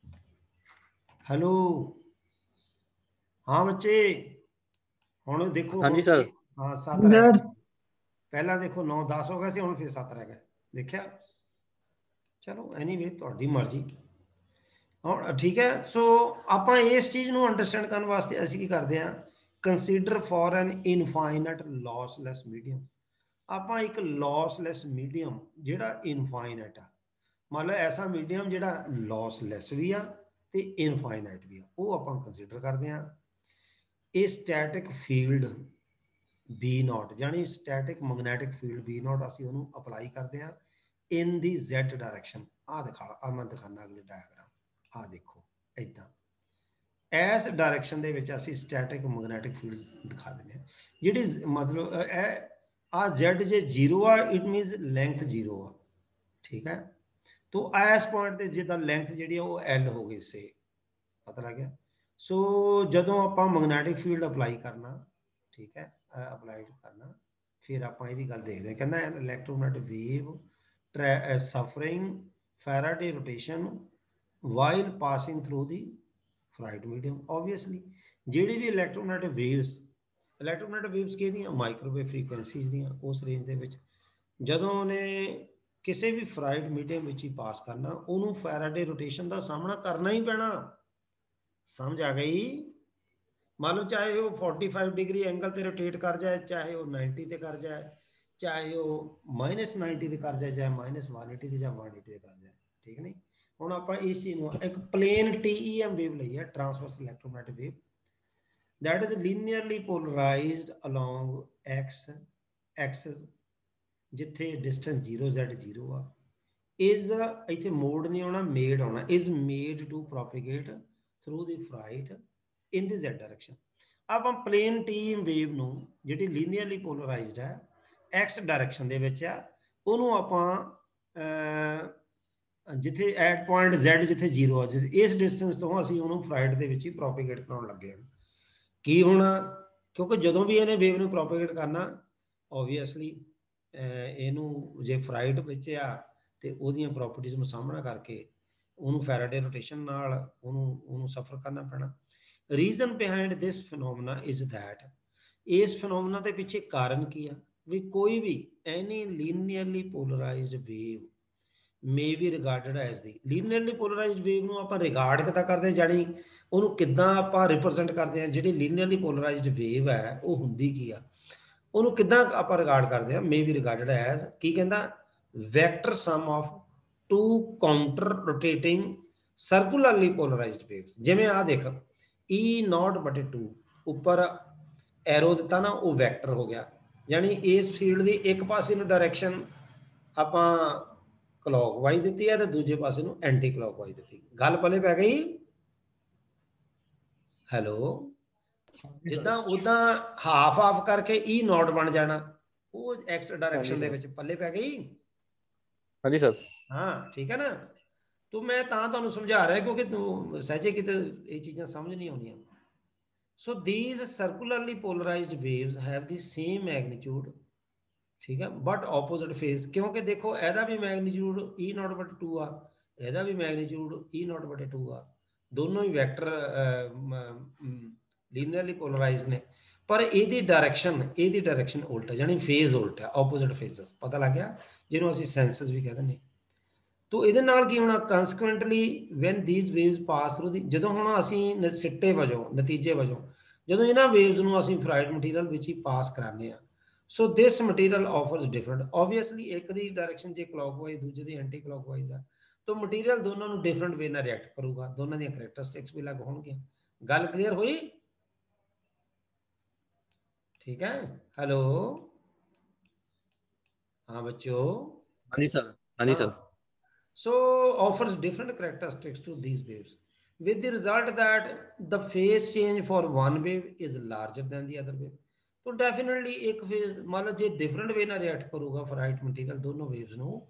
ਹੈਲੋ, ਹਾਂ ਬੱਚੇ, ਹੁਣ ਦੇਖੋ।
ਹਾਂਜੀ ਸਰ।
ਹਾਂ 7 ਰਹਿ ਗਏ। ਪਹਿਲਾਂ ਦੇਖੋ 9 10 ਹੋ ਗਏ ਸੀ, ਹੁਣ ਫਿਰ 7 ਰਹਿ ਗਏ। ਦੇਖਿਆ? ਚਲੋ ਐਨੀਵੇ ਤੁਹਾਡੀ ਮਰਜ਼ੀ। ਹੁਣ ਠੀਕ ਹੈ। ਸੋ ਆਪਾਂ ਇਸ ਚੀਜ਼ ਨੂੰ ਅੰਡਰਸਟੈਂਡ ਕਰਨ ਵਾਸਤੇ ਅਸੀਂ ਕੀ ਕਰਦੇ ਹਾਂ? Consider for an infinite lossless medium. ਆਪਾਂ ਇੱਕ ਲਾਸਲੈਸ ਮੀਡੀਅਮ ਜਿਹੜਾ ਇਨਫਾਈਨਾਈਟ ਆ, ਮੰਨ ਲਓ ਐਸਾ ਮੀਡੀਅਮ ਜਿਹੜਾ ਲਾਸਲੈਸ ਵੀ ਆ ਤੇ ਇਨਫਾਈਨਾਈਟ ਵੀ ਆ, ਉਹ ਆਪਾਂ ਕੰਸੀਡਰ ਕਰਦੇ ਹਾਂ। ਇਹ ਸਟੈਟਿਕ ਫੀਲਡ B0 ਜਾਨੀ ਸਟੈਟਿਕ ਮੈਗਨੈਟਿਕ ਫੀਲਡ B0 ਅਸੀਂ ਉਹਨੂੰ ਅਪਲਾਈ ਕਰਦੇ ਹਾਂ ਇਨ ਦੀ Z ਡਾਇਰੈਕਸ਼ਨ। ਆਹ ਦਿਖਾ, ਆ ਮੈਂ ਦਿਖਾਣਾ ਅਗਲੇ ਡਾਇਗਰਾਮ। ਆਹ ਦੇਖੋ ਇਦਾਂ ਇਸ ਡਾਇਰੈਕਸ਼ਨ ਦੇ ਵਿੱਚ ਅਸੀਂ ਸਟੈਟਿਕ ਮੈਗਨੈਟਿਕ ਫੀਲਡ ਦਿਖਾ ਦਿੰਦੇ ਹਾਂ। ਜਿਹੜੀ ਮਤਲਬ ਇਹ ਆ Z ਜੇ 0 ਆ, ਇਟ ਮੀਨਸ ਲੈਂਥ 0 ਆ, ਠੀਕ ਹੈ। तो इस पॉइंट ਤੇ ਜਿੱਦਾਂ ਲੈਂਥ ਜਿਹੜੀ ਆ ਉਹ L ਹੋ ਗਈ ਸੇ ਪਤਾ ਲੱਗ ਗਿਆ। ਸੋ ਜਦੋਂ ਆਪਾਂ ਮੈਗਨੈਟਿਕ ਫੀਲਡ ਅਪਲਾਈ ਕਰਨਾ, ਠੀਕ ਹੈ, ਅਪਲਾਈ ਕਰਨਾ, ਫਿਰ ਆਪਾਂ ਇਹਦੀ ਗੱਲ ਦੇਖਦੇ ਹਾਂ। ਕਹਿੰਦਾ electromagnetic wave suffering Faraday rotation while passing through the Ferrite medium। obviously ਜਿਹੜੀ ਵੀ ਇਲੈਕਟ੍ਰੋਮੈਗਨੈਟਿਕ ਵੇਵਸ ਕਿਹਦੀਆਂ, ਮਾਈਕ੍ਰੋਵੇਵ ਫ੍ਰੀਕੁਐਂਸੀਜ਼ ਦੀਆਂ, ਉਸ ਰੇਂਜ ਦੇ ਵਿੱਚ ਜਦੋਂ ਉਹਨੇ ਕਿਸੇ ਵੀ ਫਰਾਈਟ ਮੀਡੀਅਮ ਵਿੱਚ ਹੀ ਪਾਸ ਕਰਨਾ, ਉਹਨੂੰ ਫੈਰਾਡੇ ਰੋਟੇਸ਼ਨ ਦਾ ਸਾਹਮਣਾ ਕਰਨਾ ਹੀ ਪੈਣਾ। ਸਮਝ ਆ ਗਈ? ਮੰਨ ਲਓ ਚਾਹੇ ਉਹ 45 ਡਿਗਰੀ ਐਂਗਲ ਤੇ ਰੋਟੇਟ ਕਰ ਜਾਏ, ਚਾਹੇ ਉਹ 90 ਤੇ ਕਰ ਜਾਏ, ਚਾਹੇ ਉਹ -90 ਤੇ ਕਰ ਜਾਏ, ਚਾਹੇ -180 ਤੇ ਜਾਂ 180 ਤੇ ਕਰ ਜਾਏ, ਠੀਕ ਨਹੀਂ। ਹੁਣ ਆਪਾਂ ਇਸ ਚੀਜ਼ ਨੂੰ ਇੱਕ ਪਲੇਨ TEM ਵੇਵ ਲਈ ਹੈ, transverse electromagnetic wave, that is linearly polarized along x axis ਜਿੱਥੇ distance 0z0 ਆ, is ਇੱਥੇ ਮੋਡ ਨਹੀਂ ਆਉਣਾ, ਮੇਡ ਆਉਣਾ, is made to propagate through the Ferrite in the z direction। ਆਪਾਂ ਪਲੇਨ TEM ਵੇਵ ਨੂੰ ਜਿਹੜੀ ਲੀਨੀਅਰਲੀ ਪੋਲਰਾਈਜ਼ਡ ਹੈ x ਡਾਇਰੈਕਸ਼ਨ ਦੇ ਵਿੱਚ ਆ, ਉਹਨੂੰ ਆਪਾਂ ਜਿੱਥੇ ਐਟ ਪੁਆਇੰਟ z ਜਿੱਥੇ 0 ਆ, ਇਸ ਡਿਸਟੈਂਸ ਤੋਂ ਅਸੀਂ ਉਹਨੂੰ ਫਰਾਈਟ ਦੇ ਵਿੱਚ ਹੀ ਪ੍ਰੋਪੇਗੇਟ ਕਰਾਉਣ ਲੱਗੇ ਹਾਂ। ਕੀ ਹੋਣਾ, ਕਿਉਂਕਿ ਜਦੋਂ ਵੀ ਇਹਨੇ ਵੇਵ ਨੂੰ ਪ੍ਰੋਪੇਗੇਟ ਕਰਨਾ, ਓਬਵੀਅਸਲੀ ਇਹਨੂੰ ਜੇ ਫਰਾਈਟ ਵਿੱਚ ਆ ਤੇ ਉਹਦੀਆਂ ਪ੍ਰੋਪਰਟੀਜ਼ ਨੂੰ ਸਾਹਮਣਾ ਕਰਕੇ ਉਹਨੂੰ ਫੈਰਾਡੇ ਰੋਟੇਸ਼ਨ ਨਾਲ ਉਹਨੂੰ ਸਫਰ ਕਰਨਾ ਪੈਣਾ। Reason behind this phenomena is that, ਇਸ ਫਿਨੋਮੀਨਾ ਦੇ ਪਿੱਛੇ ਕਾਰਨ ਕੀ ਆ, ਵੀ ਕੋਈ ਵੀ any linearly polarized wave may be regarded as the linearly polarized wave ਨੂੰ ਆਪਾਂ ਰਿਗਾਰਡ ਕਿੱਦਾਂ ਕਰਦੇ, ਜਾਨੀ ਉਹਨੂੰ ਕਿੱਦਾਂ ਆਪਾਂ ਰਿਪਰੈਜ਼ੈਂਟ ਕਰਦੇ ਹਾਂ। ਜਿਹੜੀ ਲੀਨੀਅਰਲੀ ਪੋਲਰਾਈਜ਼ਡ ਵੇਵ ਹੈ ਉਹ ਹੁੰਦੀ ਕੀ ਆ, ਉਹਨੂੰ ਕਿੱਦਾਂ ਆਪਾਂ ਰਿਗਾਰਡ ਕਰਦੇ ਹਾਂ, may be regarded as, ਕੀ ਕਹਿੰਦਾ, vector sum of two counter rotating circularly polarized waves. ਜਿਵੇਂ ਆਹ ਦੇਖ E0/2 ਉੱਪਰ ਐਰੋ ਦਿੱਤਾ ਨਾ, ਉਹ ਵੈਕਟਰ ਹੋ ਗਿਆ, ਜਾਨੀ ਇਸ ਫੀਲਡ ਦੀ ਇੱਕ ਪਾਸੇ ਨੂੰ ਡਾਇਰੈਕਸ਼ਨ ਆਪਾਂ ਕਲੌਕਵਾਈਜ਼ ਦਿੱਤੀ ਹੈ ਤੇ ਦੂਜੇ ਪਾਸੇ ਨੂੰ ਐਂਟੀ ਕਲੌਕਵਾਈਜ਼ ਦਿੱਤੀ। ਗੱਲ ਪੱਲੇ ਪੈ ਗਈ? ਹੈਲੋ, ਜਿੱਦਾਂ ਉਦਾਂ ਹਾਫ ਕਰਕੇ E0 ਬਣ ਜਾਣਾ, ਉਹ ਐਕਸ ਡਾਇਰੈਕਸ਼ਨ ਦੇ ਵਿੱਚ ਪੱਲੇ ਪੈ ਗਈ।
ਹਾਂਜੀ ਸਰ।
ਹਾਂ ਠੀਕ ਹੈ ਨਾ। ਤੋ ਮੈਂ ਤਾਂ ਤੁਹਾਨੂੰ ਸਮਝਾ ਰਿਹਾ ਕਿਉਂਕਿ ਤੂੰ ਸਹਿਜੇ ਕਿਤੇ ਇਹ ਚੀਜ਼ਾਂ ਸਮਝ ਨਹੀਂ ਆਉਂਦੀਆਂ। ਸੋ these circularly polarized waves have the same magnitude, ਠੀਕ ਹੈ, ਬਟ ਆਪੋਜ਼ਿਟ ਫੇਜ਼। ਕਿਉਂਕਿ ਦੇਖੋ ਇਹਦਾ ਵੀ ਮੈਗਨੀਟਿਊਡ E0/2 ਆ, ਇਹਦਾ ਵੀ ਮੈਗਨੀਟਿਊਡ E0/2 ਆ, ਦੋਨੋਂ ਹੀ ਵੈਕਟਰ ਲੀਨੀਅਰਲੀ ਪੋਲਰਾਈਜ਼ਡ ਨੇ, ਪਰ ਇਹਦੀ ਡਾਇਰੈਕਸ਼ਨ ਉਲਟ ਹੈ, ਜਾਨੀ ਫੇਜ਼ ਉਲਟ ਹੈ, ਆਪੋਜ਼ਿਟ ਫੇਜ਼ਸ। ਪਤਾ ਲੱਗ ਗਿਆ, ਜਿਹਨੂੰ ਅਸੀਂ ਸੈਂਸਸ ਵੀ ਕਹਿੰਦੇ ਨੇ। ਤੋ ਇਹਦੇ ਨਾਲ ਕੀ ਹੋਣਾ, consequently when these waves pass through the, ਜਦੋਂ ਹੁਣ ਅਸੀਂ ਸਿੱਟੇ ਵਜੋਂ, ਨਤੀਜੇ ਵਜੋਂ ਜਦੋਂ ਇਹਨਾਂ ਵੇਵਸ ਨੂੰ ਅਸੀਂ ਫਰਾਈਟ ਮਟੀਰੀਅਲ ਵਿੱਚ ਹੀ ਪਾਸ ਕਰਾਉਂਦੇ ਹਾਂ, ਸੋ ਦਿਸ ਮਟੀਰੀਅਲ ਆਫਰਸ ਡਿਫਰੈਂਟ। ਓਬਵੀਅਸਲੀ ਇੱਕ ਦੀ ਡਾਇਰੈਕਸ਼ਨ ਜੇ ਕਲੌਕਵਾਈਜ਼, ਦੂਜੇ ਦੀ ਐਂਟੀ ਕਲੌਕਵਾਈਜ਼ ਆ, ਤਾਂ ਮਟੀਰੀਅਲ ਦੋਨਾਂ ਨੂੰ ਡਿਫਰੈਂਟ ਵੇ ਨਾਲ ਰਿਐਕਟ ਕਰੂਗਾ, ਦੋਨਾਂ ਦੀਆਂ ਕਰੈਕਟਰਿਸਟਿਕਸ ਵੀ ਅਲੱਗ ਹੋਣਗੀਆਂ। ਗੱਲ ਕਲੀਅਰ ਹੋਈ? ਠੀਕ ਹੈ। ਹੈਲੋ, हाँ बच्चों।
हाँ जी सर, हाँ जी sir.
So offers different characteristics to these waves with the result that the phase change for one wave is larger than the other wave। तो डेफिनेटली एक फेज मान लो जो डिफरेंट वे ना रिएक्ट करूगा फराइट मटीरियल दोनों waves ਨੂੰ,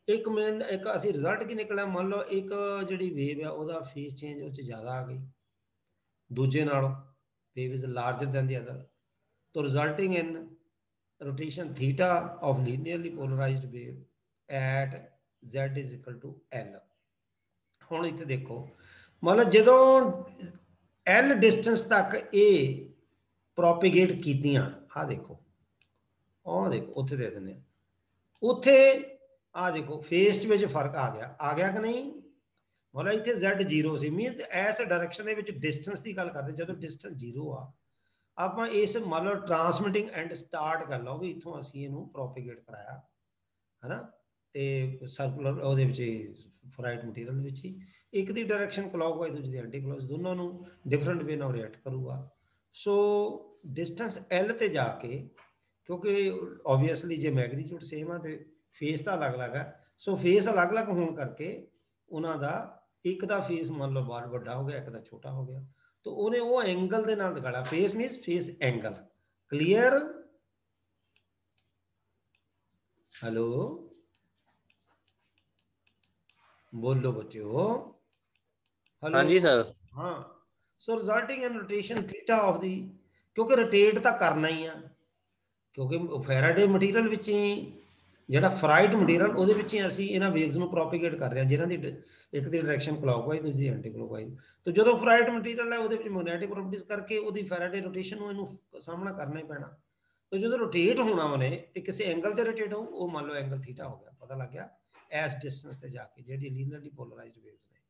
ਇੱਕ main ਇੱਕ ਅਸੀਂ ਰਿਜ਼ਲਟ ਕੀ ਨਿਕਲਿਆ, ਮੰਨ ਲਓ ਇੱਕ ਜਿਹੜੀ ਵੇਵ ਹੈ ਉਹਦਾ ਫੇਸ ਚੇਂਜ ਉਹ 'ਚ ਜ਼ਿਆਦਾ ਆ ਗਈ ਦੂਜੇ ਨਾਲੋਂ, wave is larger than the other, तो resulting in rotation theta of linearly polarized wave at z is equal to l। ਹੁਣ ਇੱਥੇ ਦੇਖੋ, ਮਤਲਬ ਜਦੋਂ l ਡਿਸਟੈਂਸ ਤੱਕ ਇਹ ਪ੍ਰੋਪੀਗੇਟ ਕੀਤੀਆਂ, ਆਹ ਦੇਖੋ, ਆਹ ਦੇਖੋ ਉੱਥੇ ਦੇ ਦਿੰਦੇ ਆ, ਉੱਥੇ ਆਹ ਦੇਖੋ ਫੇਸ ਵਿੱਚ ਫਰਕ ਆ ਗਿਆ ਕਿ ਨਹੀਂ। ਮਤਲਬ ਇੱਥੇ z0 ਸੀ, ਮੀਨਸ ਇਸ ਡਾਇਰੈਕਸ਼ਨ ਦੇ ਵਿੱਚ ਡਿਸਟੈਂਸ ਦੀ ਗੱਲ ਕਰਦੇ, ਜਦੋਂ ਡਿਸਟੈਂਸ 0 ਆ, ਆਪਾਂ ਇਸ ਮੰਨ ਲਓ ਟਰਾਂਸਮਿਟਿੰਗ ਐਂਡ ਸਟਾਰਟ ਕਰ ਲਓ ਵੀ ਇੱਥੋਂ ਅਸੀਂ ਇਹਨੂੰ ਪ੍ਰੋਪੀਗੇਟ ਕਰਾਇਆ ਹੈ ਨਾ, ਤੇ ਸਰਕੂਲਰ ਉਹਦੇ ਵਿੱਚ ਫਰਾਈਟ ਮਟੀਰੀਅਲ ਵਿੱਚ ਹੀ ਇੱਕ ਦੀ ਡਾਇਰੈਕਸ਼ਨ ਕਲੌਕਵਾਈਜ਼, ਦੂਜੀ ਦੀ ਐਂਟੀ ਕਲੌਕਵਾਈਜ਼, ਦੋਨਾਂ ਨੂੰ ਡਿਫਰੈਂਟ ਵੇ ਨਾਲ ਰਿਐਕਟ ਕਰੂਗਾ। ਸੋ ਡਿਸਟੈਂਸ L ਤੇ ਜਾ ਕੇ, ਕਿਉਂਕਿ ਓਬਵੀਅਸਲੀ ਜੇ ਮੈਗਨੀਟਿਊਡ ਸੇਮ ਆ ਤੇ ਫੇਸ ਤਾਂ ਅਲੱਗ-ਅਲੱਗ ਹੈ, ਸੋ ਫੇਸ ਅਲੱਗ-ਅਲੱਗ ਹੋਣ ਕਰਕੇ ਉਹਨਾਂ ਦਾ ਇੱਕ ਦਾ ਫੇਸ ਮੰਨ ਲਓ ਬਾਹਰ ਵੱਡਾ ਹੋ ਗਿਆ, ਇੱਕ ਦਾ ਛੋਟਾ ਹੋ ਗਿਆ, तो उन्हें वो एंगल दे नाल दिखाया, phase means phase angle. Clear? Hello, बोलो बच्चों, हेलो।
हाँ जी सर।
हाँ, so resulting in rotation theta of the, क्योंकि रोटेट तो करना ही है, क्योंकि फैराडे मटीरियल ਵਿੱਚ ਹੀ ਜਿਹੜਾ ਫਰਾਈਟ ਮਟੀਰੀਅਲ ਉਹਦੇ ਵਿੱਚ ਹੀ ਅਸੀਂ ਇਹਨਾਂ ਵੇਵਸ ਨੂੰ ਪ੍ਰੋਪੀਗੇਟ ਕਰ ਰਹੇ ਹਾਂ, ਜਿਨ੍ਹਾਂ ਦੀ ਇੱਕ ਦੀ ਡਾਇਰੈਕਸ਼ਨ ਕਲੌਕਵਾਈਜ਼, ਦੂਜੀ ਐਂਟੀ ਕਲੌਕਵਾਈਜ਼। तो ਜਦੋਂ ਫਰਾਈਟ ਮਟੀਰੀਅਲ ਹੈ ਉਹਦੇ ਵਿੱਚ ਮੈਗਨੈਟਿਕ ਪ੍ਰੋਪਰਟੀਜ਼ ਕਰਕੇ ਉਹਦੀ ਫੈਰਾਡੇ ਰੋਟੇਸ਼ਨ ਨੂੰ ਇਹਨੂੰ ਸਾਹਮਣਾ ਕਰਨਾ ਹੀ ਪੈਣਾ। तो ਜਦੋਂ ਰੋਟੇਟ ਹੋਣਾ ਉਹਨੇ ਤੇ ਕਿਸੇ ਐਂਗਲ ਤੇ ਰੋਟੇਟ ਹੋਊ, ਉਹ ਮੰਨ ਲਓ ਐਂਗਲ ਥੀਟਾ ਹੋ ਗਿਆ, ਪਤਾ ਲੱਗ ਗਿਆ, ਐਸ ਡਿਸਟੈਂਸ ਤੇ ਜਾ ਕੇ, ਜਿਹੜੀ ਲੀਨੀਅਰਲੀ ਪੋਲਰਾਈਜ਼ਡ ਵੇਵਸ ਨੇ,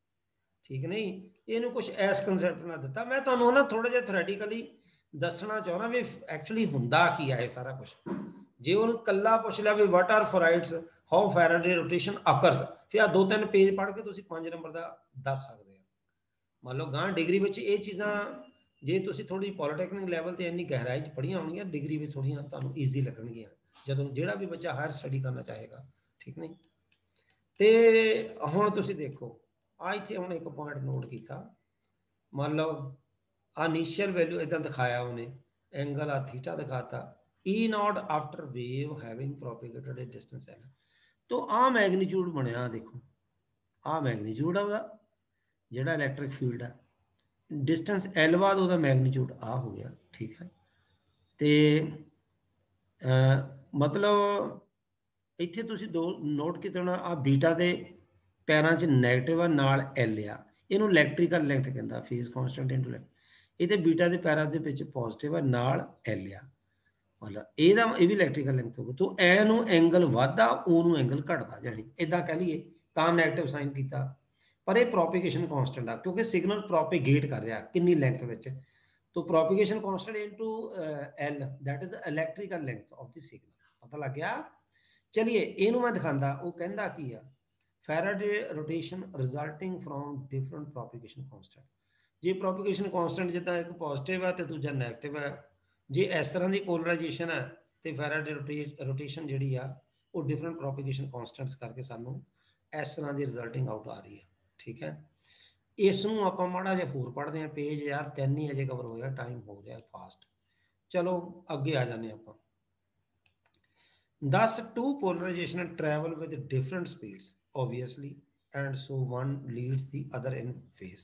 ਠੀਕ ਨਹੀਂ। ਇਹਨੂੰ ਕੁਝ ਐਸ ਕਨਸੈਪਟ ਨਾਲ ਦਿੱਤਾ ਮੈਂ ਤੁਹਾਨੂੰ ਨਾ, ਥੋੜਾ ਜਿਹਾ ਥਿਓਰੈਟੀਕਲੀ ਦੱਸਣਾ ਚਾਹੁੰਦਾ ਵੀ ਐਕਚੁਅਲੀ ਹੁੰਦਾ ਕੀ ਹੈ ਇਹ ਸਾਰਾ ਕੁਝ। ਜੇ ਉਹਨੂੰ ਕੱਲਾ ਪੁੱਛ ਲਿਆ ਵੀ what are ferrites, how Faraday rotation occurs, ਫਿਰ ਆ 2-3 ਪੇਜ ਪੜ੍ਹ ਕੇ ਤੁਸੀਂ 5 ਨੰਬਰ ਦਾ ਦੱਸ ਸਕਦੇ ਹੋ। ਮੰਨ ਲਓ ਗਾਂ ਡਿਗਰੀ ਵਿੱਚ ਇਹ ਚੀਜ਼ਾਂ ਜੇ ਤੁਸੀਂ ਥੋੜੀ ਪੋਲੀਟੈਕਨਿਕ ਲੈਵਲ ਤੇ ਇੰਨੀ ਗਹਿਰਾਈ 'ਚ ਪੜ੍ਹੀਆਂ ਹੋਣਗੀਆਂ, ਡਿਗਰੀ ਵਿੱਚ ਥੋੜੀਆਂ ਤੁਹਾਨੂੰ ਈਜ਼ੀ ਲੱਗਣਗੀਆਂ ਜਦੋਂ ਜਿਹੜਾ ਵੀ ਬੱਚਾ ਹਾਇਰ ਸਟੱਡੀ ਕਰਨਾ ਚਾਹੇਗਾ, ਠੀਕ ਨਹੀਂ। ਤੇ ਹੁਣ ਤੁਸੀਂ ਦੇਖੋ ਆ ਇੱਥੇ ਹੁਣ ਇੱਕ ਪੁਆਇੰਟ ਨੋਟ ਕੀਤਾ, ਮੰਨ ਲਓ ਆ ਇਨੀਸ਼ੀਅਲ ਵੈਲਿਊ ਇਦਾਂ ਦਿਖਾਇਆ ਉਹਨੇ, ਐਂਗਲ ਆ ਥੀਟਾ ਦਿਖਾਤਾ, E naught after wave having propagated a distance L। तो आ मैग्नीट्यूड बनया, देखो आ मैग्नीट्यूड है जेड़ा इलैक्ट्रिक फील्ड है, डिस्टेंस L बाद ਉਹਦਾ मैग्नीट्यूड आ हो गया, ठीक है। तो मतलब ਇੱਥੇ ਤੁਸੀਂ ਦੋ ਨੋਟ ਕੀਤਾ ਹੋਣਾ, ਆ ਬੀਟਾ ਦੇ ਪੈਰਾਂ 'ਚ ਨੈਗੇਟਿਵ ਆ, ਨਾਲ L ਆ, ਇਹਨੂੰ ਇਲੈਕਟ੍ਰੀਕਲ ਲੈਂਥ ਕਹਿੰਦਾ, ਫੇਜ਼ ਕਾਂਸਟੈਂਟ ਇਨਟੂ ਲੈਂਥ। ਇਹ ਤੇ ਬੀਟਾ ਦੇ ਪੈਰਾਂ ਦੇ ਵਿੱਚ ਪੋਜ਼ਿਟਿਵ ਆ, ਨਾਲ L ਆ, मतलब ਇਹਦਾ ਇਹ ਵੀ ਇਲੈਕਟ੍ਰੀਕਲ ਲੈਂਥ ਹੋਊਗਾ। तो ए ਨੂੰ ਐਂਗਲ ਵੱਧਦਾ, O ਨੂੰ ਐਂਗਲ ਘਟਦਾ, ਜਿਹੜੀ ਇਦਾਂ ਕਹਿ ਲਈਏ ਤਾਂ ਨੈਗੇਟਿਵ ਸਾਈਨ ਕੀਤਾ। ਪਰ ਇਹ ਪ੍ਰੋਪੇਗੇਸ਼ਨ ਕਾਂਸਟੈਂਟ ਆ, ਕਿਉਂਕਿ ਸਿਗਨਲ ਪ੍ਰੋਪੇਗੇਟ ਕਰ ਰਿਹਾ ਕਿੰਨੀ ਲੈਂਥ ਵਿੱਚ। तो propagation constant into L, that is electrical length of the signal, पता लग गया। चलिए ਇਹਨੂੰ ਮੈਂ ਦਿਖਾਉਂਦਾ, ਉਹ ਕਹਿੰਦਾ ਕੀ ਆ, ਫੈਰਾਡੇ ਰੋਟੇਸ਼ਨ ਰਿਜ਼ਲਟਿੰਗ ਫਰੋਮ ਡਿਫਰੈਂਟ ਪ੍ਰੋਪਗੇਸ਼ਨ ਕਾਂਸਟੈਂਟ। ਜੇ ਪ੍ਰੋਪਗੇਸ਼ਨ ਕਾਂਸਟੈਂਟ ਜਿੱਦਾਂ ਇੱਕ ਪੋਜ਼ਿਟਿਵ ਹੈ ਤੇ ਦੂਜਾ ਨੈਗੇਟਿਵ ਹੈ, ਜੇ ਇਸ ਤਰ੍ਹਾਂ ਦੀ ਪੋਲਰਾਈਜੇਸ਼ਨ ਹੈ ਤੇ ਫੈਰਾਡੇ ਰੋਟੇਸ਼ਨ ਜਿਹੜੀ ਆ ਉਹ ਡਿਫਰੈਂਟ ਪ੍ਰੋਪਗੇਸ਼ਨ ਕਾਂਸਟੈਂਟਸ ਕਰਕੇ ਸਾਨੂੰ ਇਸ ਤਰ੍ਹਾਂ ਦੀ ਰਿਜ਼ਲਟਿੰਗ ਆਊਟ ਆ ਰਹੀ ਹੈ, ਠੀਕ ਹੈ। ਇਸ ਨੂੰ ਆਪਾਂ ਮਾੜਾ ਜਿਹਾ ਹੋਰ ਪੜ੍ਹਦੇ ਹਾਂ, ਪੇਜ ਯਾਰ 3 ਹੀ ਅਜੇ ਕਵਰ ਹੋਇਆ, ਟਾਈਮ ਹੋ ਰਿਹਾ ਫਾਸਟ। ਚਲੋ ਅੱਗੇ ਆ ਜਾਂਦੇ ਆਪਾਂ। Thus, two polarization travel with different speeds, obviously, and so one leads the other in phase.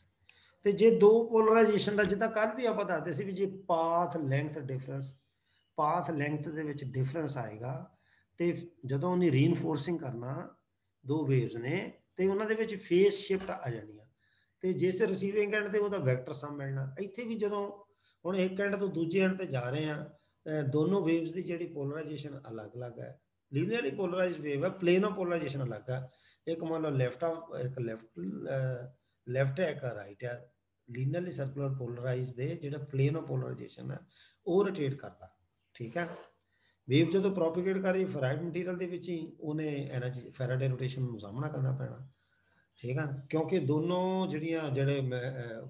ਤੇ ਜੇ ਦੋ ਪੋਲਰਾਈਜੇਸ਼ਨ ਦਾ, ਜਿੱਦਾਂ ਕੱਲ ਵੀ ਆਪਾਂ ਦੱਸਦੇ ਸੀ ਵੀ ਜੇ path length difference, path length ਦੇ ਵਿੱਚ ਡਿਫਰੈਂਸ ਆਏਗਾ ਤੇ ਜਦੋਂ ਉਹਨੇ ਰੀਇਨਫੋਰਸਿੰਗ ਕਰਨਾ ਦੋ ਵੇਵਸ ਨੇ ਤੇ ਉਹਨਾਂ ਦੇ ਵਿੱਚ ਫੇਸ ਸ਼ਿਫਟ ਆ ਜਾਣੀ ਆ, ਤੇ ਜਿਸ ਰਿਸੀਵਿੰਗ ਐਂਡ ਤੇ ਉਹਦਾ ਵੈਕਟਰ ਸਮ ਮਿਲਣਾ। ਇੱਥੇ ਵੀ ਜਦੋਂ ਹੁਣ ਇੱਕ ਐਂਡ ਤੋਂ ਦੂਜੇ ਐਂਡ ਤੇ ਜਾ ਰਹੇ ਆ, दोनों वेव्स की जी पोलराइजेशन अलग अलग है, लीनियरली पोलराइज्ड वेव है, प्लेन ऑफ पोलराइजेशन अलग है, एक मान लो लेफ्ट ऑफ एक लेफ्ट है एक राइट है, लीनियरली सर्कुलर पोलराइज दे जो प्लेन ऑफ पोलराइजेशन है वो रोटेट करता, ठीक है। वेव जो प्रोपिगेट कर रही फराइड मटीरियल के ही उन्हें एनर्जी फैराडे रोटेशन सामना करना पैना, ठीक है, क्योंकि दोनों जड़ियाँ जड़े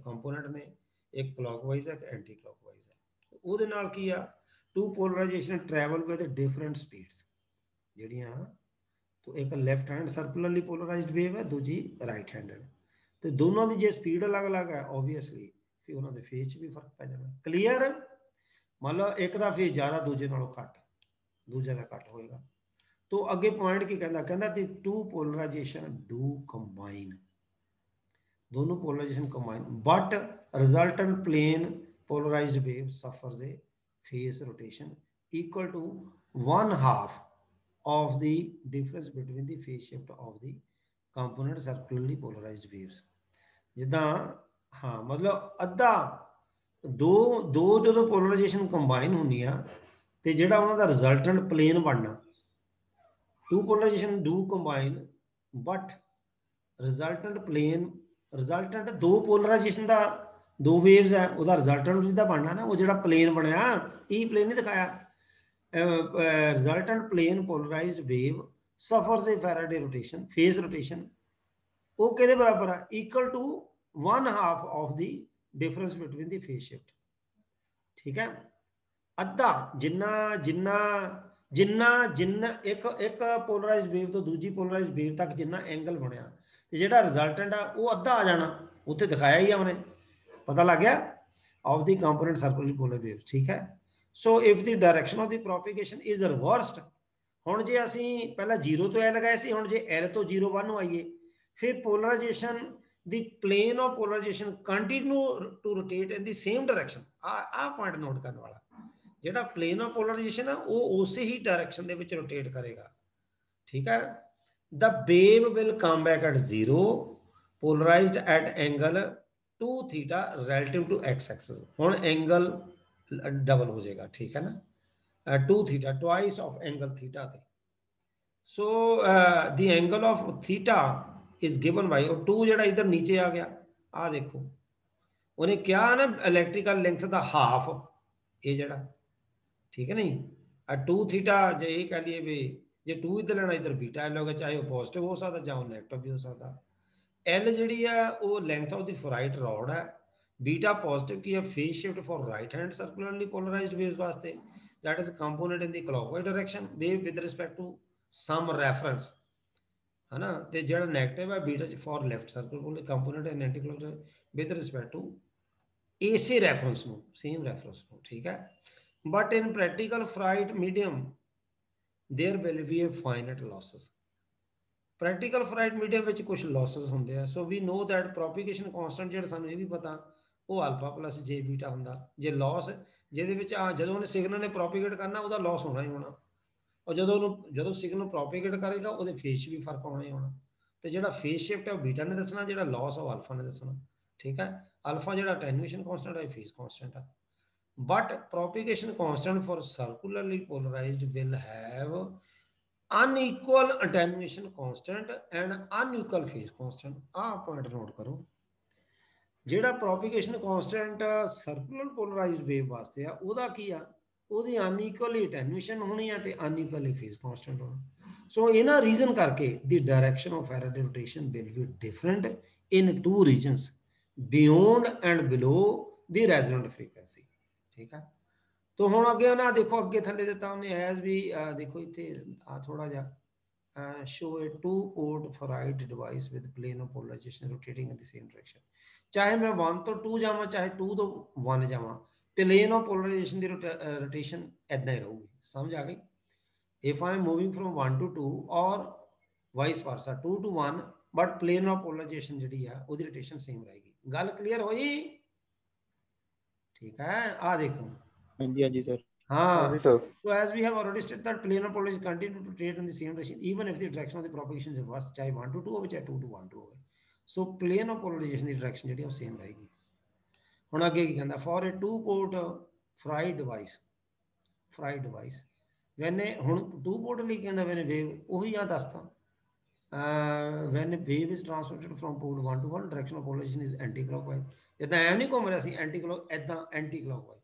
कंपोनेंट ने एक क्लॉकवाइज है एक एंटी क्लॉकवाइज है, तो वो नाल की आ two polarization travel with different speeds जड़ियाँ, तो एक left hand circularly polarized wave है, दूजी राइट हैंडेड, तो दोनों की जो स्पीड अलग अलग है ऑब्वियसली फिर उन्होंने फेज भी फर्क पै जाना। क्लीयर, मान लो एक का फेज ज़्यादा दूजे नालों घट, दूजे का घट होएगा। तो अगे पॉइंट की कहता, कहता the two polarization do combine, दोनों polarization combine, but resultant plane polarized wave suffers a phase rotation equal to 1/2 of the difference between the phase shift of the component circularly polarized waves। जिदा हाँ मतलब अद्धा दो दो जो polarisation combine होनी आ ते जेड़ा उन्हां दा रिजल्टेंट प्लेन बनना, two polarization do combine but resultant plane, resultant दो पोलराइजेशन दा दो वेव्स है, ਉਹਦਾ ਰਿਜ਼ਲਟੈਂਟ ਜਿਹਦਾ ਬਣਨਾ ਨਾ, ਉਹ ਜਿਹੜਾ ਪਲੇਨ ਬਣਿਆ ਇਹ ਪਲੇਨ ਨਹੀਂ ਦਿਖਾਇਆ, resultant plane polarized wave suffers a Faraday rotation, phase rotation, ਉਹ ਕਿਹਦੇ ਬਰਾਬਰ ਆ, equal to 1/2 of the difference between the phase shift, ਠੀਕ ਹੈ। ਅੱਧਾ ਜਿੰਨਾ ਜਿੰਨਾ ਜਿੰਨਾ ਜਿੰਨਾ ਇੱਕ ਪੋਲਰਾਈਜ਼ਡ ਵੇਵ ਤੋਂ ਦੂਜੀ ਪੋਲਰਾਈਜ਼ਡ ਵੇਵ ਤੱਕ ਜਿੰਨਾ ਐਂਗਲ ਬਣਿਆ ਤੇ ਜਿਹੜਾ ਰਿਜ਼ਲਟੈਂਟ ਆ ਉਹ ਅੱਧਾ ਆ ਜਾਣਾ, ਉੱਥੇ ਦਿਖਾਇਆ ਹੀ ਆ ਉਹਨੇ, पता लग गया, of the component circular polar wave, ठीक है। So if the direction of the propagation is reversed, हुण जे असीं पहला 0 तो L लगाए सी, हुण जे L तो 0 1 आइए फिर polarisation the plane of polarization continue to rotate in the same direction ਆ ਪੁਆਇੰਟ ਨੋਟ ਕਰਨ ਵਾਲਾ ਜਿਹੜਾ plane of polarization ਆ ਉਹ ਉਸੇ ਹੀ ਡਾਇਰੈਕਸ਼ਨ ਦੇ ਵਿੱਚ ਰੋਟੇਟ ਕਰੇਗਾ ਠੀਕ ਹੈ the wave will come back at 0 polarized at angle 2 theta relative to x axis ਹੁਣ angle ਡਬਲ ਹੋ ਜਾਏਗਾ ਠੀਕ ਹੈ ਨਾ 2 theta twice of angle theta ਤੇ so the angle of theta is given by और 2 ਜਿਹੜਾ ਇਧਰ ਨੀਚੇ ਆ ਗਿਆ ਆ ਦੇਖੋ ਉਹਨੇ ਕਿਹਾ ਨਾ ਇਲੈਕਟ੍ਰੀਕਲ ਲੈਂਥ ਦਾ ਹਾਫ ਇਹ ਜਿਹੜਾ ਠੀਕ ਹੈ ਨਹੀਂ ਆ 2 ਥੀਟਾ ਜੇ ਇਹ ਕਹ ਲਈਏ ਵੀ ਜੇ 2 ਇਧਰ ਲੈਣਾ ਇਧਰ ਬੀਟਾ ਐਲ ਹੋਗਾ ਚਾਹੇ ਉਹ ਪੋਜ਼ਿਟਿਵ ਹੋ ਸਕਦਾ ਜਾਂ ਉਹ ਨੈਗੇਟਿਵ ਵੀ ਹੋ ਸਕਦਾ ਐਲ ਜਿਹੜੀ ਆ ਉਹ length of the ferrite rod ਹੈ ਬੀਟਾ ਪੋਜ਼ਿਟਿਵ ਕੀ ਹੈ phase shift for right hand circularly polarized waves ਵਾਸਤੇ that is component in the clockwise direction wave with respect to some reference है ना ते जेड़ा नेगेटिव है बीटा फॉर लेफ्ट सर्कल को कंपोनेंट है anti clockwise with respect to AC reference no same reference no ठीक है but in practical freight medium there will be a finite losses प्रैक्टिकल फ्राइट मीडियम ਵਿੱਚ ਕੁਝ लॉसेस ਹੁੰਦੇ ਆ ਸੋ ਵੀ ਨੋ ਦੈਟ ਪ੍ਰੋਪਗੇਸ਼ਨ ਕਾਂਸਟੈਂਟ ਜਿਹੜਾ ਸਾਨੂੰ ਇਹ ਵੀ ਪਤਾ ਉਹ ਅਲਫਾ ਪਲੱਸ ਜੇ ਬੀਟਾ ਹੁੰਦਾ ਜੇ ਲਾਸ ਜਿਹਦੇ ਵਿੱਚ ਜਦੋਂ ਉਹਨੇ ਸਿਗਨਲ ਨੇ ਪ੍ਰੋਪਗੇਟ ਕਰਨਾ ਉਹਦਾ ਲਾਸ ਹੋਣਾ ਹੀ ਹੋਣਾ और ਜਦੋਂ ਸਿਗਨਲ ਪ੍ਰੋਪਗੇਟ ਕਰੇਗਾ ਉਹਦੇ ਫੇਸ 'ਚ ਵੀ ਫਰਕ ਆਉਣਾ ਹੀ ਹੋਣਾ ਤੇ ਜਿਹੜਾ ਫੇਸ ਸ਼ਿਫਟ ਹੈ ਉਹ ਬੀਟਾ ਨੇ ਦੱਸਣਾ ਜਿਹੜਾ ਲਾਸ ਉਹ ਅਲਫਾ ਨੇ ਦੱਸਣਾ ਠੀਕ ਹੈ ਅਲਫਾ ਜਿਹੜਾ ਅਟੈਨੂਏਸ਼ਨ ਕਾਂਸਟੈਂਟ ਹੈ ਫੇਸ ਕਾਂਸਟੈਂਟ ਹੈ but propagation constant for circularly polarized will have unequal attenuation constant and unequal phase constant ਆਹ ਪੁਆਇੰਟ ਨੋਟ ਕਰੋ ਜਿਹੜਾ propagation constant circular polarized wave ਵਾਸਤੇ ਆ ਉਹਦਾ ਕੀ ਆ ਉਹਦੀ ਅਨਈਕੁਅਲੀ ਅਟੈਨੂਏਸ਼ਨ ਹੋਣੀ ਆ ਤੇ ਅਨਈਕੁਅਲੀ ਫੇਸ ਕਾਂਸਟੈਂਟ ਹੋਣਾ ਸੋ ਇਹਨਾਂ ਰੀਜ਼ਨ ਕਰਕੇ the direction of Faraday rotation will be different in two regions beyond and below the resonant frequency ਠੀਕ ਹੈ तो ਹੁਣ ਅੱਗੇ ਉਹਨਾਂ ਦੇਖੋ ਅੱਗੇ ਥੱਲੇ ਦਿੱਤਾ ਉਹਨੇ ਐਜ਼ ਵੀ ਦੇਖੋ ਇੱਥੇ ਆ ਥੋੜਾ ਜਿਹਾ show a 2 port ferrite device with plane of polarization rotating in the same direction ਚਾਹੇ ਮੈਂ 1 ਤੋਂ 2 ਜਾਵਾਂ ਚਾਹੇ 2 ਤੋਂ 1 ਜਾਵਾਂ plane of polarization the rotation ਇਦਾਂ ਹੀ ਰਹੂਗੀ ਸਮਝ ਆ ਗਈ if I am moving from 1 to 2 or vice versa 2 to 1 but plane of polarization ਜਿਹੜੀ ਆ ਉਹਦੀ rotation same ਰਹੇਗੀ ਗੱਲ ਕਲੀਅਰ ਹੋਈ ਠੀਕ ਹੈ ਆ ਦੇਖੋ
हाँ जी सर
हाँ so as we have already stated that planar polarization continue to rotate in the same direction even if the direction of the propagation is reversed चाहे 1 to 2 होवे चाहे 2 to 1 2 होवे so planar polarization ਦੀ direction ਜਿਹੜੀ ਉਹ same ਰਹੇਗੀ ਹੁਣ ਅੱਗੇ ਕੀ ਕਹਿੰਦਾ for a 2 port ferrite device when ਹੁਣ 2 port ਲਈ ਕਹਿੰਦਾ when wave ਉਹੀ ਆ ਦੱਸਤਾ when wave is transmitted from port 1 to 1 direction of polarization is anti-clockwise ਇਦਾਂ ਐ ਨਹੀਂ ਘੁੰਮ ਰਿਹਾ ਸੀ anti-clockwise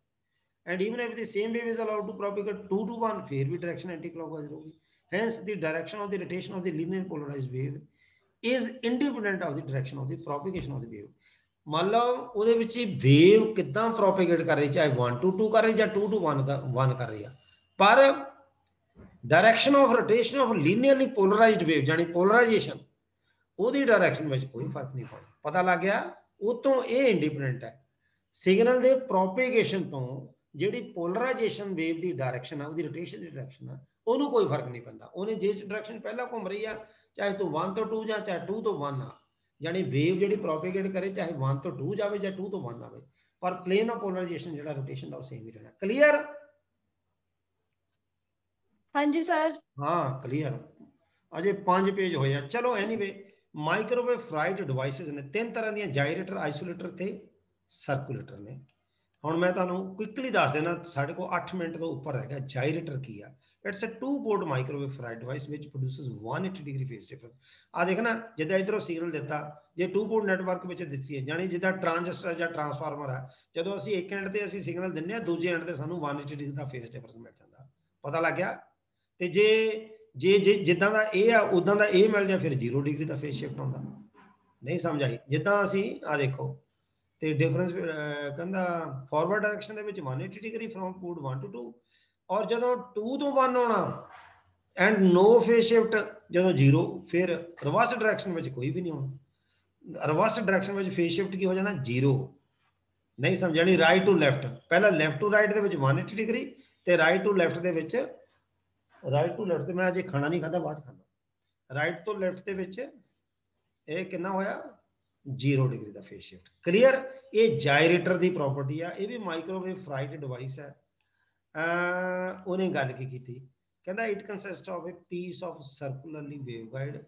and even if the same wave is allowed to propagate 2 to 1 फिर भी direction anti-clockwise होगी hence the direction of the rotation of the linear polarized wave is independent of the direction of the propagation of the wave मान लो ਉਹਦੇ ਵਿੱਚ wave ਕਿਦਾਂ propagate ਕਰ ਰਹੀ ਚਾਹੇ 1 to 2 ਕਰ ਰਹੀ ਜਾਂ 2 to 1 ਕਰ ਰਹੀ ਆ ਪਰ direction of rotation of linearly polarized wave यानी polarization ਉਹਦੀ direction ਵਿੱਚ ਕੋਈ ਫਰਕ ਨਹੀਂ ਪੈਂਦਾ ਪਤਾ ਲੱਗ ਗਿਆ ਉਹ ਤੋਂ ਇਹ ਇੰਡੀਪੈਂਡੈਂਟ ਹੈ ਸਿਗਨਲ ਦੇ propagation ਤੋਂ ਜਿਹੜੀ ਪੋਲਰਾਈਜੇਸ਼ਨ ਵੇਵ ਦੀ ਡਾਇਰੈਕਸ਼ਨ ਆ ਉਹਦੀ ਰੋਟੇਸ਼ਨ ਦੀ ਡਾਇਰੈਕਸ਼ਨ ਆ ਉਹਨੂੰ ਕੋਈ ਫਰਕ ਨਹੀਂ ਪੈਂਦਾ ਉਹਨੇ ਜਿਸ ਡਾਇਰੈਕਸ਼ਨ ਪਹਿਲਾਂ ਘੁੰਮ ਰਹੀ ਆ ਚਾਹੇ ਤੂੰ 1 ਤੋਂ 2 ਜਾਂ ਚਾਹੇ 2 ਤੋਂ 1 ਆ ਯਾਨੀ ਵੇਵ ਜਿਹੜੀ ਪ੍ਰੋਪੇਗੇਟ ਕਰੇ ਚਾਹੇ 1 ਤੋਂ 2 ਜਾਵੇ ਜਾਂ 2 ਤੋਂ 1 ਆਵੇ ਪਰ ਪਲੇਨ ਆਫ ਪੋਲਰਾਈਜੇਸ਼ਨ ਜਿਹੜਾ ਰੋਟੇਸ਼ਨ ਦਾ ਉਹ ਸੇਮ ਹੀ ਰਹਿਣਾ ਕਲੀਅਰ
ਹਾਂਜੀ ਸਰ
ਹਾਂ ਕਲੀਅਰ ਅਜੇ 5 ਪੇਜ ਹੋਏ ਆ ਚਲੋ ਐਨੀਵੇ ਮਾਈਕ੍ਰੋਵੇਵ ਫਰਾਈਟ ਡਿਵਾਈਸਸ ਨੇ ਤਿੰਨ ਤਰ੍ਹਾਂ ਦੀਆਂ ਜਾਇਰੇਟਰ ਆਈਸੋਲੇਟਰ ਤੇ ਸਰਕੂਲੇਟਰ ਨੇ ਹੁਣ ਮੈਂ ਤੁਹਾਨੂੰ ਕੁਇਕਲੀ ਦੱਸ ਦੇਣਾ ਸਾਡੇ ਕੋਲ 8 ਮਿੰਟ ਤੋਂ ਉੱਪਰ ਹੈਗਾ ਜਾਇਰੇਟਰ ਕੀ ਆ it's a 2 port microwave ferrite device which produces 180 degree phase difference ਆ ਦੇਖਣਾ ਜਿੱਦਾਂ ਇਧਰੋਂ ਸਿਗਨਲ ਦਿੱਤਾ ਜੇ 2 port ਨੈਟਵਰਕ ਵਿੱਚ ਦਿੱਤੀ ਹੈ ਯਾਨੀ ਜਿੱਦਾਂ ਟ੍ਰਾਂਜਿਸਟਰ ਜਾਂ ਟਰਾਂਸਫਾਰਮਰ ਆ ਜਦੋਂ ਅਸੀਂ ਇੱਕ ਐਂਡ ਤੇ ਅਸੀਂ ਸਿਗਨਲ ਦਿੰਨੇ ਆ ਦੂਜੇ ਐਂਡ ਤੇ ਸਾਨੂੰ 180 ਡਿਗਰੀ ਦਾ ਫੇਸ ਡਿਫਰੈਂਸ ਮਿਲ ਜਾਂਦਾ ਪਤਾ ਲੱਗ ਗਿਆ ਤੇ ਜੇ ਜਿੱਦਾਂ ਦਾ ਇਹ ਆ ਉਦਾਂ ਦਾ ਇਹ ਮਿਲ ਜਾ ਫਿਰ 0 ਡਿਗਰੀ ਦਾ ਫੇਸ ਸ਼ਿਫਟ ਹੁੰਦਾ ਨਹੀਂ ਸਮਝ ਆਈ ਜਿੱਦਾਂ ਅਸੀਂ ਆ ਦੇਖੋ ਤੇ ਡਿਫਰੈਂਸ ਕਹਿੰਦਾ ਫਾਰਵਰਡ ਡਾਇਰੈਕਸ਼ਨ ਦੇ ਵਿੱਚ 180 ਡਿਗਰੀ ਫਰੋਮ ਪੋਰਟ 1 to 2 ਔਰ ਜਦੋਂ 2 ਤੋਂ 1 ਹੋਣਾ ਐਂਡ ਨੋ ਫੇਸ ਸ਼ਿਫਟ ਜਦੋਂ 0 ਫਿਰ ਰਿਵਰਸ ਡਾਇਰੈਕਸ਼ਨ ਵਿੱਚ ਕੋਈ ਵੀ ਨਹੀਂ ਹੋਣਾ ਰਿਵਰਸ ਡਾਇਰੈਕਸ਼ਨ ਵਿੱਚ ਫੇਸ ਸ਼ਿਫਟ ਕੀ ਹੋ ਜਾਣਾ 0 ਨਹੀਂ ਸਮਝਣੀ ਰਾਈਟ ਟੂ ਲੈਫਟ ਪਹਿਲਾਂ ਲੈਫਟ ਟੂ ਰਾਈਟ ਦੇ ਵਿੱਚ 180 ਡਿਗਰੀ ਤੇ ਰਾਈਟ ਟੂ ਲੈਫਟ ਦੇ ਵਿੱਚ ਰਾਈਟ ਟੂ ਲੈਫਟ ਤੇ ਮੈਂ ਅਜੇ ਖਾਣਾ ਨਹੀਂ ਖਾਦਾ ਬਾਅਦ ਖਾਣਾ ਰਾਈਟ ਤੋਂ ਲੈਫਟ ਦੇ ਵਿੱਚ ਇਹ ਕਿੰਨਾ ਹੋਇਆ 0 डिग्री ਦਾ ਫੇਸ ਸ਼ਿਫਟ। ਕਲੀਅਰ। ਇਹ ਜਾਇਰੇਟਰ ਦੀ ਪ੍ਰੋਪਰਟੀ ਆ, ਇਹ ਵੀ ਮਾਈਕ੍ਰੋਵੇਵ ਫਰਾਈਟ ਡਿਵਾਈਸ ਹੈ। ਉਹਨੇ ਗੱਲ ਕੀ ਕੀਤੀ, ਕਹਿੰਦਾ it consist of a piece of circularly waveguide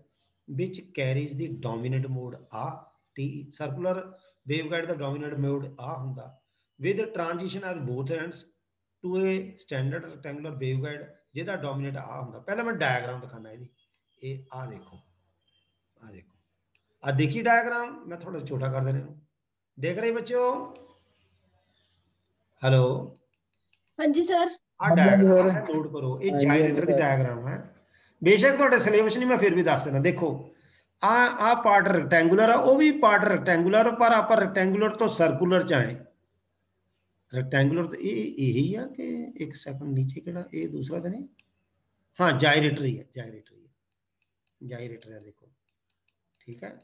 which carries the dominant mode ਆ ਟੀ। ਸਰਕੂਲਰ ਵੇਵਗਾਈਡ ਦਾ ਡੋਮੀਨੈਂਟ ਮੋਡ ਆ ਹੁੰਦਾ with transition at both ends to a standard rectangular waveguide ਜਿਹਦਾ ਡੋਮੀਨੈਂਟ ਆ ਹੁੰਦਾ। ਪਹਿਲਾਂ ਮੈਂ ਡਾਇਗਰਾਮ ਦਿਖਾਣਾ ਇਹਦੀ। ਇਹ ਆ ਦੇਖੋ, ਆ ਦੇਖੋ, ਆ देखिए डायग्राम। मैं थोड़ा छोटा कर दे रहा हूँ, देख रहे बच्चों? हेलो,
हाँ जी सर।
आ डायग्राम है, नोट करो, ये जायरेटर की डायग्राम है। बेशक थोड़े सिलेबस नहीं, मैं फिर भी दस देना। देखो आ पार्ट रैक्टेंगुलर है, वो भी पार्ट रैक्टेंगुलर, पर आप रैक्टेंगुलर तो सर्कुलर च आए। रैक्टेंगुलर तो यही है कि एक सेकंड नीचे केड़ा, ये दूसरा तो नहीं, हाँ जायरेटर ही है, जायरेटर ही है, जायरेटर है। देखो ठीक है।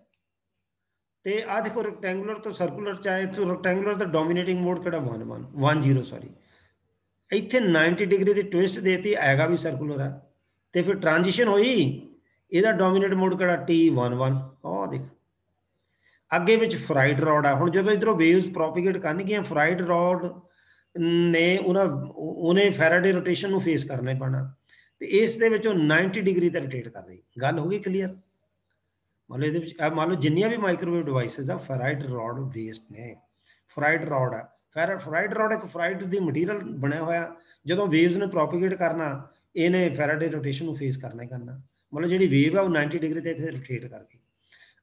ਤੇ ਆ ਦੇਖੋ ਰੈਕਟੈਂਗੂਲਰ ਤੋਂ ਸਰਕੂਲਰ ਚਾਹੇ तो ਰੈਕਟੈਂਗੂਲਰ ਦਾ ਡੋਮੀਨੇਟਿੰਗ ਮੋਡ ਕਿਹੜਾ 10 ਸੌਰੀ। ਇੱਥੇ 90 ਡਿਗਰੀ ਦੀ ਟਵਿਸਟ ਦੇਤੀ, ਆਏਗਾ ਵੀ ਸਰਕੂਲਰ ਹੈ ਤੇ ਫਿਰ ਟ੍ਰਾਂਜੀਸ਼ਨ ਹੋਈ, ਇਹਦਾ ਡੋਮੀਨੇਟ ਮੋਡ ਕਿਹੜਾ T11। ਆਹ ਦੇਖ ਅੱਗੇ ਵਿੱਚ ਫਰਾਈਡ ਰੋਡ ਆ। ਹੁਣ ਜਦੋਂ ਇਧਰੋਂ ਵੇਵਸ ਪ੍ਰੋਪੀਗੇਟ ਕਰਨਗੀਆਂ, ਫਰਾਈਡ ਰੋਡ ਨੇ ਉਹਨੇ ਫੈਰਾਡੇ ਰੋਟੇਸ਼ਨ ਨੂੰ ਫੇਸ ਕਰਨਾ ਹੀ ਪੈਣਾ, ਤੇ ਇਸ ਦੇ ਵਿੱਚ ਉਹ 90 ਡਿਗਰੀ ਤੇ ਰੋਟੇਟ ਕਰ ਰਹੀ। ਗੱਲ ਹੋ ਗਈ ਕਲੀਅਰ? मान लो जिन्नियां भी माइक्रोवेव डिवाइसेस आ फेराइट रॉड बेस्ड ने। फेराइट रॉड है, फेराइट रॉड एक फेराइट दी मटीरियल बनया होया, ਜਦੋਂ वेव्स ने प्रोपीगेट करना ਇਹਨੇ ਫੈਰਾਡੇ ਰੋਟੇਸ਼ਨ ਨੂੰ ਫੇਸ ਕਰਨਾ ਹੀ ਕਰਨਾ। ਮਤਲਬ ਜਿਹੜੀ ਵੇਵ ਆ ਉਹ 90 ਡਿਗਰੀ ਤੇ ਇੱਥੇ ਰੋਟੇਟ ਕਰਕੇ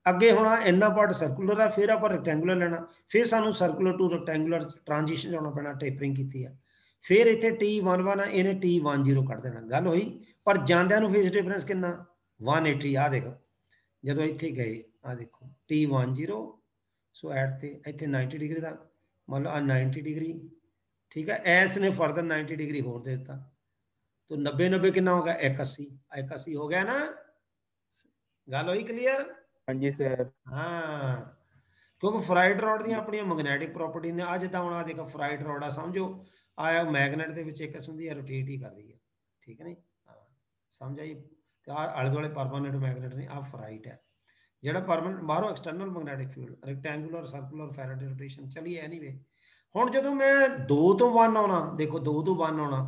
ਅੱਗੇ ਹੋਣਾ। ਇੰਨਾ ਪਾਰਟ ਸਰਕੂਲਰ ਆ, ਫਿਰ ਆਪਾਂ ਰੈਕਟੈਂਗੂਲਰ ਲੈਣਾ, ਫਿਰ ਸਾਨੂੰ ਸਰਕੂਲਰ ਟੂ ਰੈਕਟੈਂਗੂਲਰ ਟ੍ਰਾਂਜੀਸ਼ਨ ਜਾਣਾ ਪੈਣਾ, ਟੇਪਰਿੰਗ ਕੀਤੀ ਆ। ਫਿਰ ਇੱਥੇ T11 ਆ, ਇਹਨੇ T10 ਕੱਢ ਦੇਣਾ। ਗੱਲ ਹੋਈ। ਪਰ ਜਾਂਦਿਆਂ ਨੂੰ ਫੇਸ ਡਿਫਰੈਂਸ ਕਿੰਨਾ 180। ਆ ਦੇਖੋ ਜਦੋਂ ਇੱਥੇ ਗਏ, ਆ ਦੇਖੋ T10, ਸੋ ਐਟ ਤੇ ਇੱਥੇ 90 ਡਿਗਰੀ ਦਾ, ਮੰਨ ਲਓ ਆ 90 ਡਿਗਰੀ, ਠੀਕ ਹੈ। ਐਸ ਨੇ ਫਰਦਰ 90 ਡਿਗਰੀ ਹੋਰ ਦੇ ਦਿੱਤਾ, तो 90 ਕਿੰਨਾ ਹੋ ਗਿਆ 180। 180 ਹੋ ਗਿਆ ਨਾ। ਗੱਲ ਹੋਈ ਕਲੀਅਰ?
ਹਾਂਜੀ ਸਰ।
ਹਾਂ, ਕਿਉਂਕਿ ਫਰਾਈਡ ਰੋਡ ਦੀਆਂ ਆਪਣੀਆਂ ਮੈਗਨੈਟਿਕ ਪ੍ਰੋਪਰਟੀ ਨੇ। ਆ ਜਿੱਦਾਂ ਹੁਣ ਆ ਦੇਖੋ ਫਰਾਈਡ ਰੋਡ ਆ, ਸਮਝੋ ਆਇਆ ਮੈਗਨੇਟ ਦੇ ਵਿੱਚ ਇੱਕ ਕਿਸਮ ਦੀ ਰੋਟੇਟ ਹੀ ਕਰ ਰਹੀ ਹੈ, ਠੀਕ ਹੈ ਨੀ? ਹਾਂ ਸਮਝ ਆਈ? ਤੇ ਆ ਆਲੇ ਦੁਆਲੇ ਪਰਮਾਨੈਂਟ ਮੈਗਨੇਟ ਨੇ। ਆ ਫਰਾਈਟ ਹੈ ਜਿਹੜਾ ਪਰਮਾਨੈਂਟ, ਬਾਹਰੋਂ external magnetic field, rectangular circular Faraday rotation. ਚਲੀਏ ਐਨੀਵੇ, ਹੁਣ ਜਦੋਂ ਮੈਂ 2 ਤੋਂ 1 ਆਉਣਾ, ਦੇਖੋ 2 ਤੋਂ 1 ਆਉਣਾ,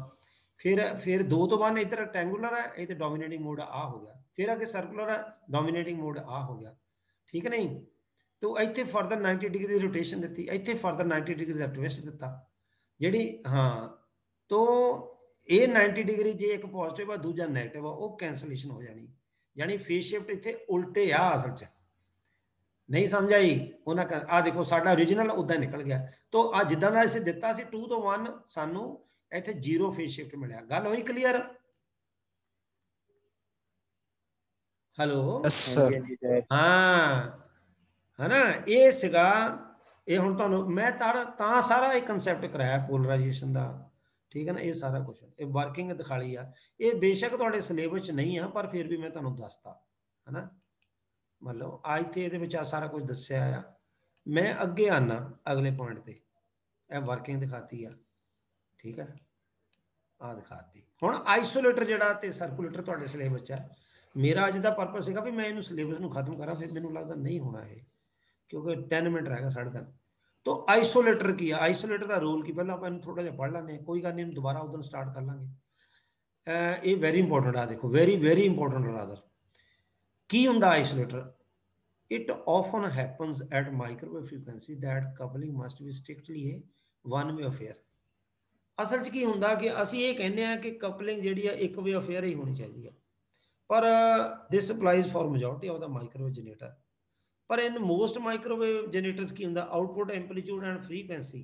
ਫਿਰ 2 ਤੋਂ 1 ਇੱਧਰ ਰੈਕਟੈਂਗੂਲਰ ਹੈ, ਇਹ ਤੇ ਡੋਮੀਨੇਟਿੰਗ ਮੋਡ ਆ ਹੋ ਗਿਆ। ਫਿਰ ਅੱਗੇ ਸਰਕੂਲਰ ਹੈ, ਡੋਮੀਨੇਟਿੰਗ ਮੋਡ ਆ ਹੋ ਗਿਆ, ਠੀਕ ਹੈ ਨਹੀਂ? तो ਇੱਥੇ ਫਰਦਰ 90 ਡਿਗਰੀ ਦੀ ਰੋਟੇਸ਼ਨ ਦਿੱਤੀ, ਇੱਥੇ ਫਰਦਰ 90 ਡਿਗਰੀ ਦਾ ਟਵਿਸਟ ਦਿੱਤਾ ਜਿਹੜੀ। ਹਾਂ, तो ਇਹ 90 ਡਿਗਰੀ ਜੇ ਇੱਕ ਪੋਜ਼ਿਟਿਵ ਆ ਦੂਜਾ ਨੈਗੇਟਿਵ ਆ, ਉਹ ਕੈਂਸਲੇਸ਼ਨ ਹੋ ਜਾਣੀ, यानी फेस शिफ्ट इतने उल्टे आ असल च। नहीं समझ आई? उन्हें आ देखो साडा ओरिजिनल उदा निकल गया। तो आ जिद्दां दा असीं दित्ता सी 2 तो 1, सानू इत्थे 0 फेस शिफ्ट मिलिया। गल होई क्लीयर? हेलो हाँ है ना, ये सीगा ये हुण तुहानू मैं तां सारा एक कंसैप्ट कराया पोलराइजेशन दा, ठीक है ना? ये सारा कुछ ये वर्किंग दिखा ली आ। ये बेशक तुहाडे सिलेबस च नहीं है, पर फिर भी मैं तुहानू दसता है ना। मतलब आज तो ये सारा कुछ दस्या आ। मैं अगे आना अगले पॉइंट पे, यह वर्किंग दिखाती है, ठीक है? आ दिखाती हुण आइसोलेटर जिहड़ा ते सर्कुलेटर तुहाडे सिलेबस च है। मेरा अज दा पर्पस सीगा भी मैं इहनू सिलेबस नू खत्म करा, फिर मैनू लगदा नहीं होना है क्योंकि 10 मिनट रहेगा 3:30। तो आइसोलेटर की है, आइसोलेटर का रोल की पहला अपन थोड़ा जिहा पढ़ लें, कोई गल नहीं, दोबारा उधर स्टार्ट कर लांगे। ये वेरी इंपॉर्टेंट आ, देखो वेरी वेरी इंपॉर्टेंट रादर की हुंदा isolator. It often happens at microwave frequency that coupling must be strictly a one-way affair। असल च की हुंदा कि असीं ये कहने आ कि कपलिंग जिहड़ी है एक वे अफेयर ही होनी चाहिए है, पर this applies for majority of the microwave generator। पर in most microwave generators की हुंदा output amplitude and frequency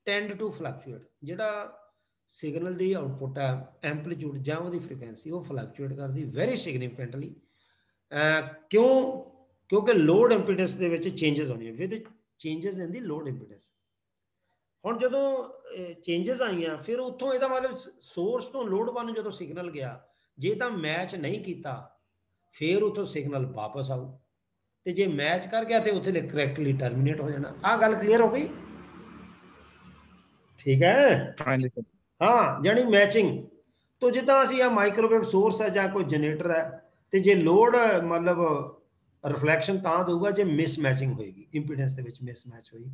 tend to fluctuate। जिहड़ा सिग्नल दी आउटपुट है एम्पलीट्यूड जां ओहदी फ्रीक्वेंसी वो फ्लक्चुएट करदी वेरी सिग्निफिकेंटली। क्यों? क्योंकि लोड इंपीडेंस दे विच चेंजेस होने with changes in the load impedance. हुण जदों चेंजेस आईयां फिर उत्थों इहदा मतलब सोर्स तो लोड वन जदों सिग्नल गया, जे तां मैच नहीं कीता फिर उत्थों सिग्नल वापस आऊ, ते जे मैच कर गया तो उत्थे करैक्टली टर्मिनेट हो जाना। आ गल क्लीयर हो गई? ठीक है? हाँ, जानी मैचिंग। तो जिद्दां असीं आ माइक्रोवेव सोर्स है जां कोई जनरेटर है, तो जे लोड मतलब ਰਿਫਲੈਕਸ਼ਨ ਤਾਂ ਦਊਗਾ ਜੇ ਮਿਸਮੈਚਿੰਗ ਹੋਏਗੀ, ਇੰਪੀਡੈਂਸ ਦੇ ਵਿੱਚ ਮਿਸਮੈਚ ਹੋਈ,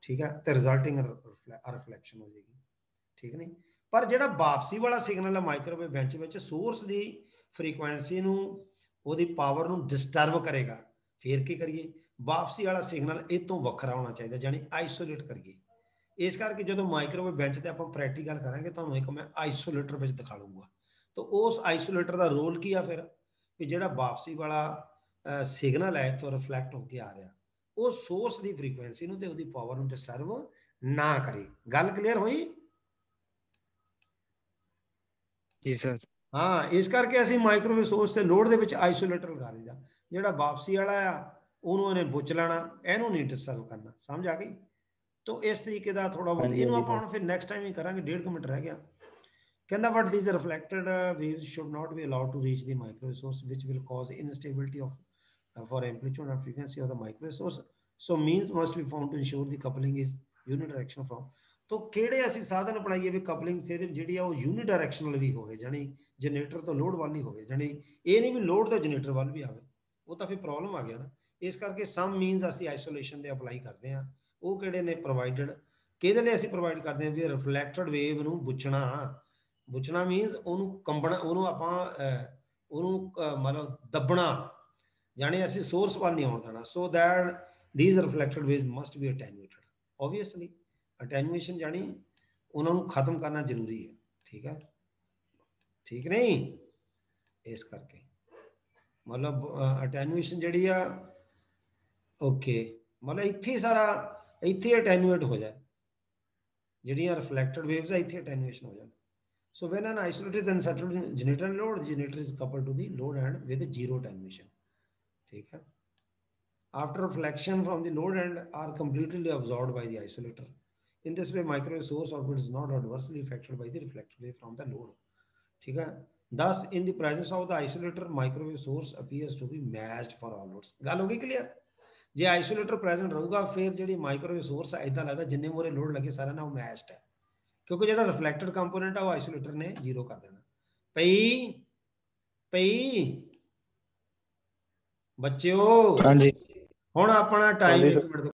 ਠੀਕ ਹੈ, ਤੇ ਰਿਜ਼ਲਟਿੰਗ ਰਿਫਲੈਕਸ਼ਨ ਹੋ ਜਾਏਗੀ, ਠੀਕ ਨਹੀਂ। ਪਰ ਜਿਹੜਾ ਵਾਪਸੀ ਵਾਲਾ ਸਿਗਨਲ ਹੈ ਮਾਈਕ੍ਰੋਵੇਵ ਬੈਂਚ ਵਿੱਚ ਸੋਰਸ ਦੀ ਫ੍ਰੀਕੁਐਂਸੀ ਨੂੰ, ਉਹਦੀ ਪਾਵਰ ਨੂੰ ਡਿਸਟਰਬ ਕਰੇਗਾ। ਫਿਰ ਕੀ ਕਰੀਏ, ਵਾਪਸੀ ਵਾਲਾ ਸਿਗਨਲ ਇਹ ਤੋਂ ਵੱਖਰਾ ਹੋਣਾ ਚਾਹੀਦਾ, ਜਾਨੀ ਆਈਸੋਲੇਟ ਕਰੀਏ। ਇਸ ਕਰਕੇ ਜਦੋਂ ਮਾਈਕ੍ਰੋਵੇਵ ਬੈਂਚ ਤੇ ਆਪਾਂ ਪ੍ਰੈਕਟੀਕਲ ਕਰਾਂਗੇ, ਤੁਹਾਨੂੰ ਇੱਕ ਮੈਂ ਆਈਸੋਲੇਟਰ ਵਿੱਚ ਦਿਖਾ ਲੂੰਗਾ। ਤਾਂ ਉਸ ਆਈਸੋਲੇਟਰ ਦਾ ਰੋਲ ਕੀ ਆ ਫਿਰ, ਕਿ ਜਿਹੜਾ ਵਾਪਸੀ ਵਾਲਾ ਸਿਗਨਲ ਹੈ ਤੋਂ ਰਿਫਲੈਕਟ ਹੋ ਕੇ ਆ ਰਿਹਾ, ਉਹ ਸੋਰਸ ਦੀ ਫ੍ਰੀਕੁਐਂਸੀ ਨੂੰ ਤੇ ਉਹਦੀ ਪਾਵਰ ਨੂੰ ਡਿਸਟਰਬ ਨਾ ਕਰੇ। ਗੱਲ ਕਲੀਅਰ ਹੋਈ
जी सर।
ਹਾਂ, ਇਸ ਕਰਕੇ ਅਸੀਂ ਮਾਈਕ੍ਰੋਵੇਵ ਸੋਰਸ ਤੇ ਲੋਡ ਦੇ ਵਿੱਚ ਆਈਸੋਲੇਟਰ ਲਗਾ ਲਈਦਾ। ਜਿਹੜਾ ਵਾਪਸੀ ਵਾਲਾ ਆ ਉਹਨੂੰ ਇਹਨੇ ਬੁੱਚ ਲੈਣਾ, ਇਹਨੂੰ ਨਹੀਂ ਡਿਸਟਰਬ ਕਰਨਾ। ਸਮਝ ਆ ਗਈ? तो इस तरीके का थोड़ा बहुत ਇਹਨੂੰ ਆਪਾਂ ਹੁਣ ਫਿਰ ਨੈਕਸਟ ਟਾਈਮ ਹੀ ਕਰਾਂਗੇ, 1.5 ਮਿੰਟ ਰਹਿ ਗਿਆ। ਕਹਿੰਦਾ what these reflected waves should not be allowed to reach the microwave source which will cause instability of for amplitude and frequency of the microwave source, so means must be found to ensure the coupling is unidirectional from। तो ਕਿਹੜੇ ਅਸੀਂ ਸਾਧਨ ਅਪਣਾਈਏ ਵੀ coupling ਸਿਰਫ ਜਿਹੜੀ ਆ ਉਹ ਯੂਨੀਡਾਇਰੈਕਸ਼ਨਲ ਵੀ ਹੋਵੇ, ਜਾਨੀ ਜਨਰੇਟਰ ਤੋਂ ਲੋਡ ਵੱਲ ਹੀ ਹੋਵੇ, ਜਾਨੀ ਇਹ ਨਹੀਂ ਵੀ ਲੋਡ ਤੋਂ ਜਨਰੇਟਰ ਵੱਲ ਵੀ ਆਵੇ, ਉਹ ਤਾਂ ਫਿਰ ਪ੍ਰੋਬਲਮ ਆ ਗਿਆ ਨਾ। ਇਸ ਕਰਕੇ ਸਮ ਮੀਨਸ ਅਸੀਂ ਆਈਸੋਲੇਸ਼ਨ ਦੇ ਅਪਲਾਈ ਕਰਦੇ ਹਾਂ। ਉਹ ਕਿਹੜੇ ਨੇ ਪ੍ਰੋਵਾਈਡਡ, ਕਿਹਦੇ ਲਈ ਅਸੀਂ ਪ੍ਰੋਵਾਈਡ ਕਰਦੇ ਹਾਂ ਵੀ ਰਿਫਲੈਕਟਡ ਵੇਵ ਨੂੰ ਬੁੱਚਣਾ। ਬੁੱਚਣਾ ਮੀਨਸ ਉਹਨੂੰ ਕੰਬਣਾ, ਉਹਨੂੰ ਆਪਾਂ ਉਹਨੂੰ ਮਤਲਬ ਦੱਬਣਾ, ਜਾਣੀ ਅਸੀਂ ਸੋਰਸ ਵੱਲ ਨਹੀਂ ਆਉਣ ਦੇਣਾ। So that these reflected waves must be attenuated. Obviously attenuation ਜਾਣੀ ਉਹਨਾਂ ਨੂੰ ਖਤਮ ਕਰਨਾ ਜ਼ਰੂਰੀ ਹੈ, ਠੀਕ ਹੈ, ਠੀਕ ਨਹੀਂ। ਇਸ ਕਰਕੇ ਮਤਲਬ ਅਟੈਨੂਏਸ਼ਨ ਜਿਹੜੀ ਆ, ਓਕੇ, ਮਤਲਬ ਇੱਥੇ ਸਾਰਾ ਇੱਥੇ ਅਟੈਨੂਏਟ ਹੋ ਜਾਏ, ਜਿਹੜੀਆਂ ਰਿਫਲੈਕਟਡ ਵੇਵਸ ਆ ਇੱਥੇ ਅਟੈਨੂਏਸ਼ਨ ਹੋ ਜਾਣ। So when an isolated and settled generator and load, generator is coupled to the load end with zero attenuation, ठीक है। After reflection from the load end are completely absorbed by the isolator. In this way, microwave source output is not adversely affected by the reflected wave from the load, ठीक है। Thus, in the presence of the isolator, microwave source appears to be matched for all loads। ਗੱਲ ਹੋ ਗਈ clear? ਜੇ isolator present ਰਹੂਗਾ ਫਿਰ ਜਿਹੜੀ microwave source ਹੈ ਇਦਾਂ ਲੱਗਦਾ ਜਿੰਨੇ ਮੋਰੇ ਲੋਡ ਲੱਗੇ ਸਾਰਿਆਂ ਨਾਲ ਉਹ ਮੈਚਡ ਹੈ, ਕਿਉਂਕਿ ਜਿਹੜਾ ਰਿਫਲੈਕਟਡ ਕੰਪੋਨੈਂਟ ਆ ਉਹ ਆਈਸੋਲੇਟਰ ਨੇ ਜ਼ੀਰੋ ਕਰ ਦੇਣਾ। ਪਈ ਬੱਚਿਓ,
हाँ जी।
ਹੁਣ ਆਪਣਾ ਟਾਈਮ 1 ਮਿੰਟ